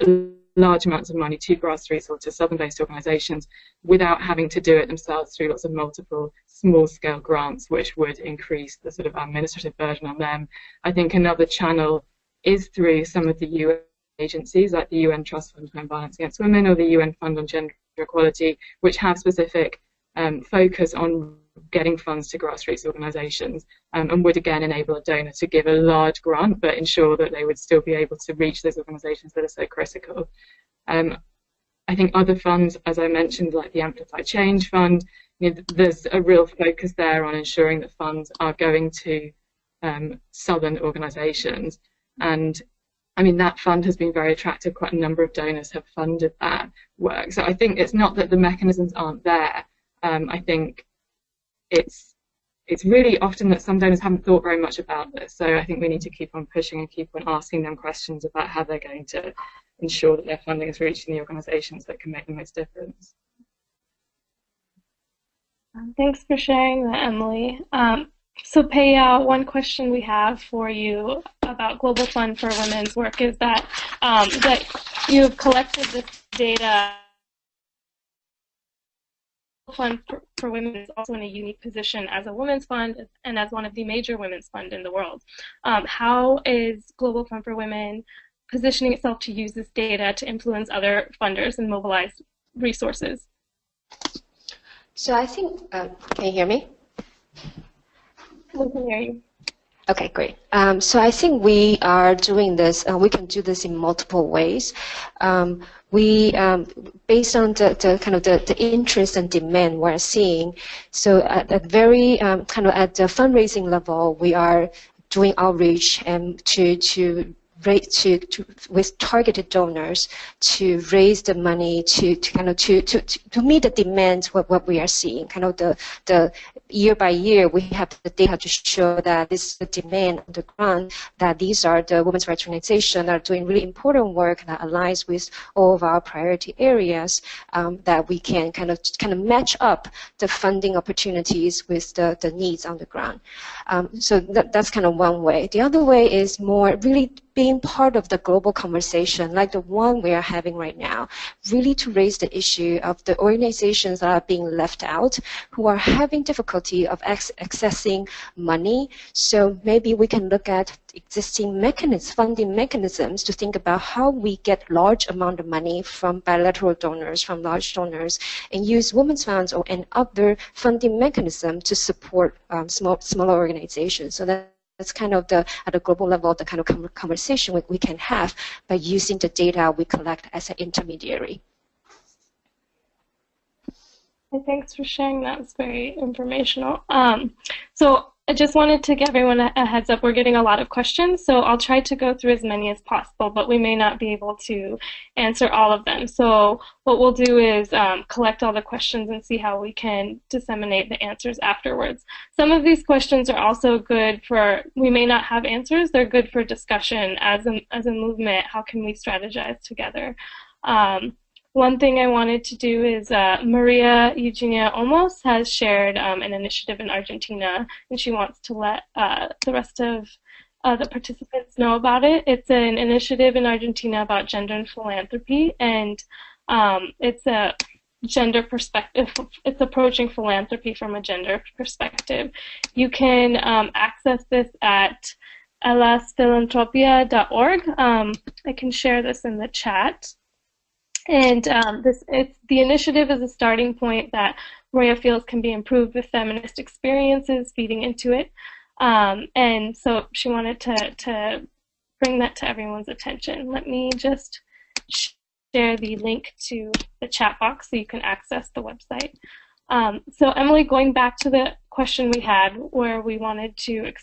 large amounts of money to grassroots or to southern-based organisations without having to do it themselves through lots of multiple small-scale grants, which would increase the sort of administrative burden on them. I think another channel is through some of the UN agencies, like the UN Trust Fund on Violence Against Women or the UN Fund on Gender Equality, which have specific focus on getting funds to grassroots organisations, and would again enable a donor to give a large grant but ensure that they would still be able to reach those organisations that are so critical. I think other funds, as I mentioned, like the Amplify Change Fund, there's a real focus there on ensuring that funds are going to southern organisations, and I mean that fund has been very attractive. Quite a number of donors have funded that work. So I think it's not that the mechanisms aren't there. I think it's really often that some donors haven't thought very much about this. So I think we need to keep on pushing and keep on asking them questions about how they're going to ensure that their funding is reaching the organisations that can make the most difference. Thanks for sharing that, Emily. So Peya, one question we have for you about Global Fund for Women's work is that you've collected this data. Fund for Women is also in a unique position as a women's fund and as one of the major women's funds in the world. How is Global Fund for Women positioning itself to use this data to influence other funders and mobilize resources? So I think, can you hear me? We can hear you. Okay, great. So I think we are doing this, we can do this in multiple ways. Based on the kind of the interest and demand we're seeing, so at very kind of at the fundraising level, we are doing outreach and with targeted donors to raise the money to meet the demands what we are seeing. Kind of the year by year we have the data to show that this is the demand on the ground, that these are the women's rights organizations that are doing really important work that aligns with all of our priority areas, that we can kind of match up the funding opportunities with the needs on the ground. So that's kind of one way. The other way is more really being part of the global conversation, like the one we are having right now, really to raise the issue of the organizations that are being left out, who are having difficulty of accessing money. So maybe we can look at existing funding mechanisms to think about how we get large amount of money from bilateral donors, from large donors, and use women's funds and other funding mechanisms to support smaller organizations. So that's kind of at a global level, the kind of conversation we can have by using the data we collect as an intermediary. Thanks for sharing that. It's very informational. So I just wanted to give everyone a heads up. We're getting a lot of questions, so I'll try to go through as many as possible, but we may not be able to answer all of them. So what we'll do is collect all the questions and see how we can disseminate the answers afterwards. Some of these questions are also good for, we may not have answers, they're good for discussion as a movement. How can we strategize together? One thing I wanted to do is Maria Eugenia Olmos has shared an initiative in Argentina, and she wants to let the rest of the participants know about it. It's an initiative in Argentina about gender and philanthropy, and it's a gender perspective. It's approaching philanthropy from a gender perspective. You can access this at elasphilanthropia.org. I can share this in the chat. And the initiative is a starting point that Maria feels can be improved with feminist experiences feeding into it. And so she wanted to bring that to everyone's attention. Let me just share the link to the chat box so you can access the website. So Emily, going back to the question we had where we wanted to,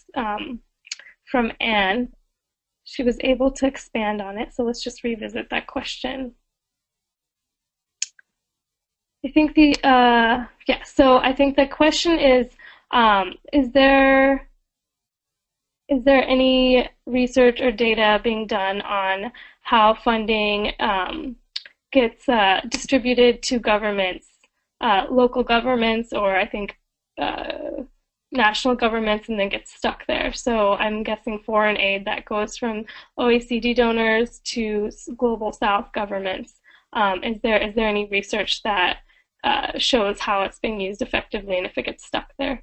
from Anne, she was able to expand on it. So let's just revisit that question. I think so I think the question is there any research or data being done on how funding gets distributed to governments, local governments, or I think national governments and then gets stuck there. So I'm guessing foreign aid that goes from OECD donors to global South governments. Is there any research that shows how it's being used effectively and if it gets stuck there?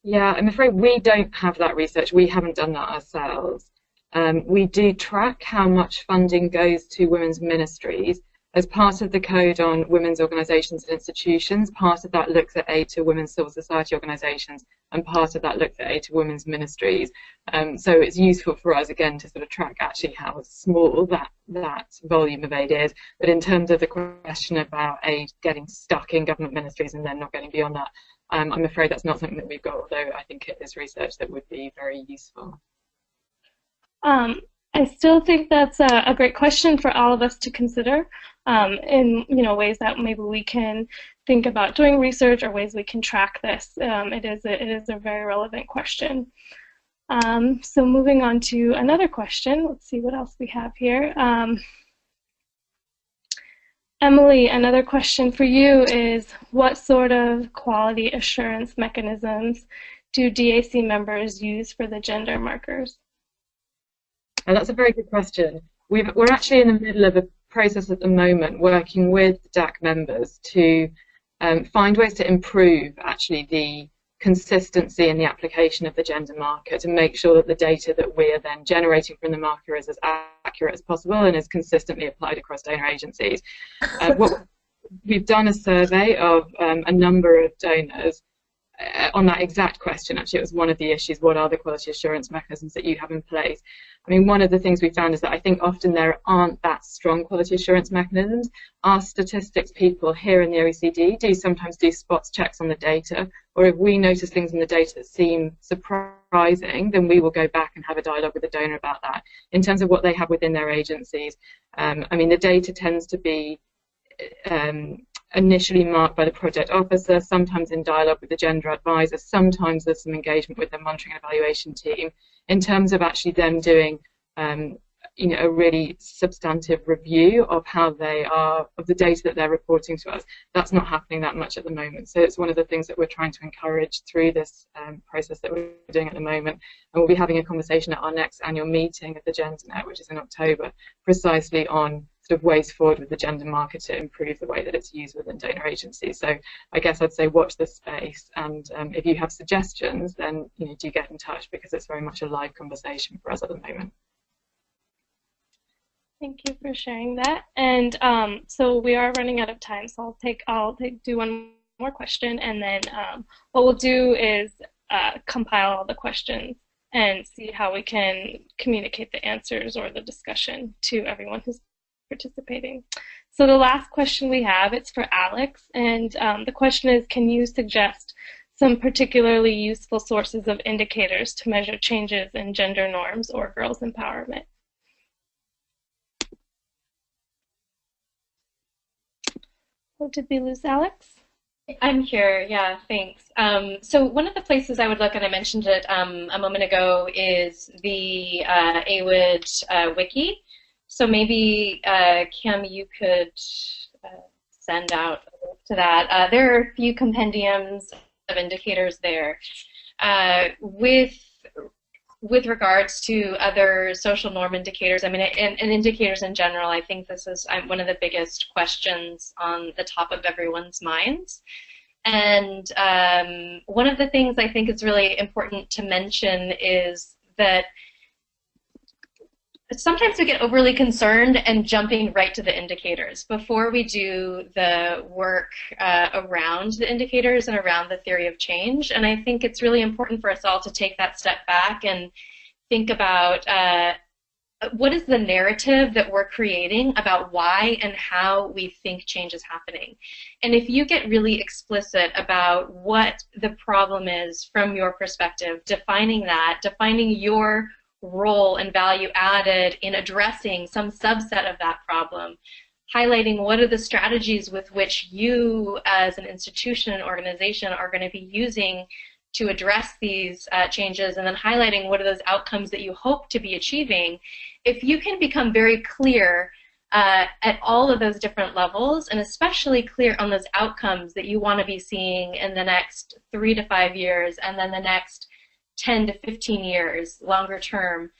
Yeah, I'm afraid we don't have that research. We haven't done that ourselves. We do track how much funding goes to women's ministries. As part of the Code on Women's Organisations and Institutions, part of that looks at aid to women's civil society organisations, and part of that looks at aid to women's ministries. So it's useful for us, again, to sort of track actually how small that volume of aid is. But in terms of the question about aid getting stuck in government ministries and then not getting beyond that, I'm afraid that's not something that we've got, although I think it is research that would be very useful. I still think that's a great question for all of us to consider in ways that maybe we can think about doing research or ways we can track this. It is a very relevant question. So moving on to another question. Let's see what else we have here. Emily, another question for you is, what sort of quality assurance mechanisms do DAC members use for the gender markers? And that's a very good question. We're actually in the middle of a process at the moment working with DAC members to find ways to improve actually the consistency in the application of the gender marker, to make sure that the data that we're then generating from the marker is as accurate as possible and is consistently applied across donor agencies. We've done a survey of a number of donors on that exact question. Actually, it was one of the issues: what are the quality assurance mechanisms that you have in place? I mean, one of the things we found is that I think often there aren't that strong quality assurance mechanisms. Our statistics people here in the OECD do sometimes do spots checks on the data, or if we notice things in the data that seem surprising, then we will go back and have a dialogue with the donor about that. In terms of what they have within their agencies, I mean, the data tends to be initially marked by the project officer, sometimes in dialogue with the gender advisor, sometimes there's some engagement with the monitoring and evaluation team. In terms of actually them doing a really substantive review of how they are, of the data that they're reporting to us, that's not happening that much at the moment. So it's one of the things that we're trying to encourage through this process that we're doing at the moment. And we'll be having a conversation at our next annual meeting of the GenderNet, which is in October, precisely on sort of ways forward with the gender marker to improve the way that it's used within donor agencies. So I guess I'd say watch this space, and if you have suggestions, then do get in touch, because it's very much a live conversation for us at the moment. Thank you for sharing that. And so we are running out of time, so I'll do one more question, and then what we'll do is compile all the questions and see how we can communicate the answers or the discussion to everyone who's participating. So the last question we have, it's for Alex, and the question is, can you suggest some particularly useful sources of indicators to measure changes in gender norms or girls' empowerment? Oh, did we lose Alex? I'm here, yeah, thanks. So one of the places I would look, and I mentioned it a moment ago, is the AWID wiki. So maybe, Kim, you could send out a link to that. There are a few compendiums of indicators there. With regards to other social norm indicators, I mean, and indicators in general, I think this is one of the biggest questions on the top of everyone's minds. And one of the things I think is really important to mention is that sometimes we get overly concerned and jumping right to the indicators before we do the work around the indicators and around the theory of change. And I think it's really important for us all to take that step back and think about what is the narrative that we're creating about why and how we think change is happening. And if you get really explicit about what the problem is from your perspective, defining your role and value added in addressing some subset of that problem, highlighting what are the strategies with which you as an institution and organization are going to be using to address these changes, and then highlighting what are those outcomes that you hope to be achieving. If you can become very clear at all of those different levels, and especially clear on those outcomes that you want to be seeing in the next 3 to 5 years, and then the next 10 to 15 years, longer term,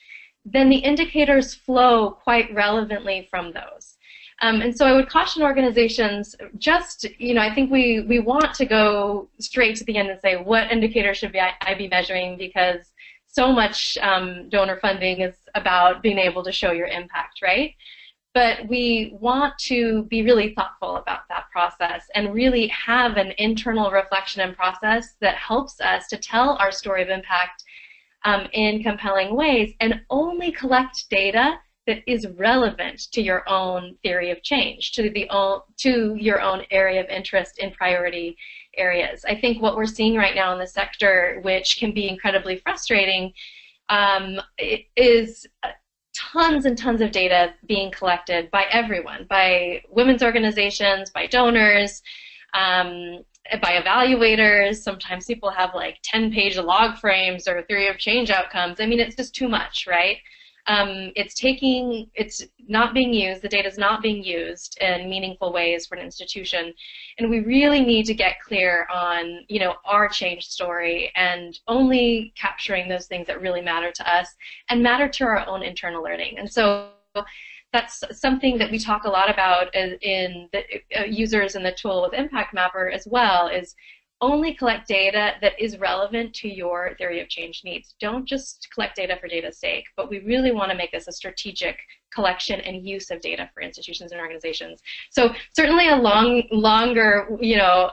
then the indicators flow quite relevantly from those. And so I would caution organizations just, I think we want to go straight to the end and say, what indicator should I be measuring? Because so much donor funding is about being able to show your impact, right? But we want to be really thoughtful about that process and really have an internal reflection and process that helps us to tell our story of impact in compelling ways, and only collect data that is relevant to your own theory of change, to your own area of interest in priority areas. I think what we're seeing right now in the sector, which can be incredibly frustrating, is tons and tons of data being collected by everyone, by women's organizations, by donors, by evaluators. Sometimes people have like 10-page log frames or theory of change outcomes. I mean, it's just too much, right? It's not being used, the data is not being used in meaningful ways for an institution, and we really need to get clear on, our change story and only capturing those things that really matter to us and matter to our own internal learning. And so that's something that we talk a lot about in the users in the tool with Impact Mapper as well, is only collect data that is relevant to your theory of change needs. Don't just collect data for data's sake, but we really want to make this a strategic collection and use of data for institutions and organizations. So certainly a longer,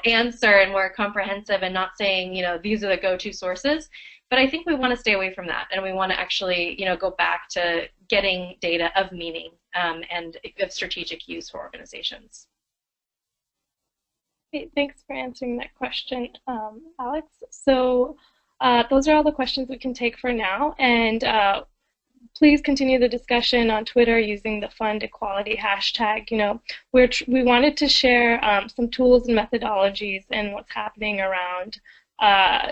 answer and more comprehensive, and not saying, these are the go-to sources, but I think we want to stay away from that, and we want to actually, go back to getting data of meaning and of strategic use for organizations. Hey, thanks for answering that question, Alex. So those are all the questions we can take for now, and please continue the discussion on Twitter using the Fund Equality hashtag. We wanted to share some tools and methodologies and what's happening around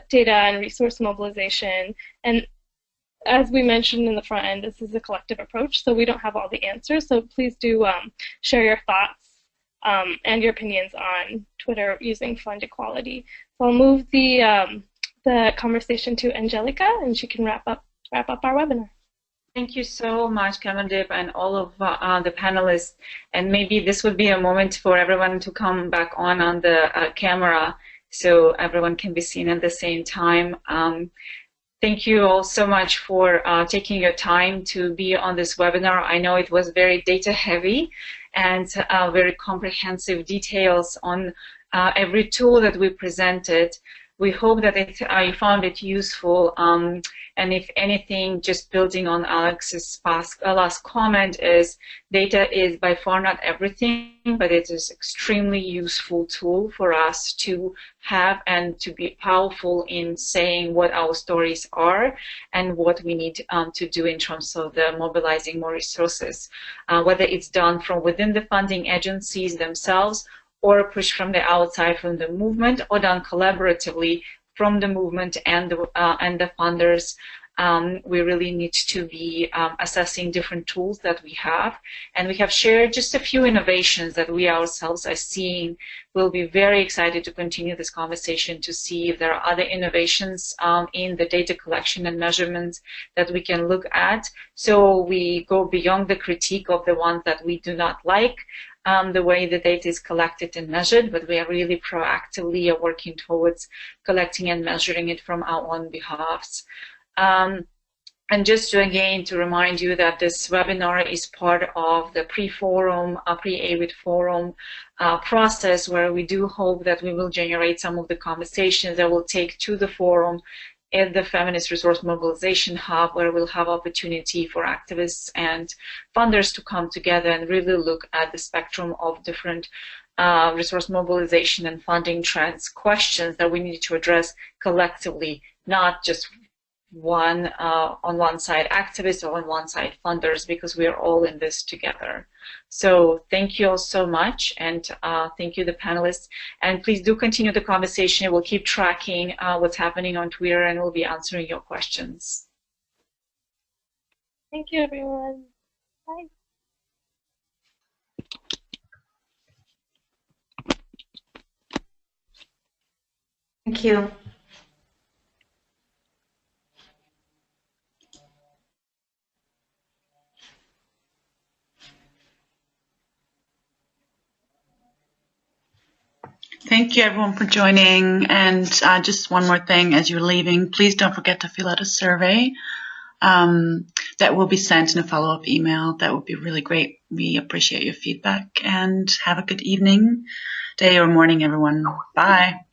data and resource mobilization. And as we mentioned in the front end, this is a collective approach, so we don't have all the answers. So please do share your thoughts and your opinions on Twitter using Fund Equality. So I'll move the conversation to Angelica, and she can wrap up our webinar. Thank you so much, Kamaldip, and all of the panelists. And maybe this would be a moment for everyone to come back on the camera so everyone can be seen at the same time. Thank you all so much for taking your time to be on this webinar. I know it was very data heavy and very comprehensive details on every tool that we presented. We hope that you found it useful, and if anything, just building on Alex's last comment, is data is by far not everything, but it is an extremely useful tool for us to have and to be powerful in saying what our stories are and what we need to do in terms of the mobilizing more resources, whether it's done from within the funding agencies themselves, or pushed from the outside from the movement, or done collaboratively from the movement and the funders. We really need to be assessing different tools that we have, and we have shared just a few innovations that we ourselves are seeing. We'll be very excited to continue this conversation to see if there are other innovations in the data collection and measurements that we can look at. So we go beyond the critique of the ones that we do not like, the way the data is collected and measured, but we are really proactively working towards collecting and measuring it from our own behalves. And just to remind you that this webinar is part of the pre-forum, pre-AWID forum process, where we do hope that we will generate some of the conversations that will take to the forum at the Feminist Resource Mobilization Hub, where we'll have opportunity for activists and funders to come together and really look at the spectrum of different resource mobilization and funding trends, questions that we need to address collectively, not just on one side activists or on one side funders, because we are all in this together. So thank you all so much, and thank you the panelists, and please do continue the conversation. We'll keep tracking what's happening on Twitter, and we'll be answering your questions. Thank you, everyone. Bye. Thank you. Thank you, everyone, for joining. And just one more thing as you're leaving, please don't forget to fill out a survey that will be sent in a follow-up email. That would be really great. We appreciate your feedback, and have a good evening, day, or morning, everyone. Bye.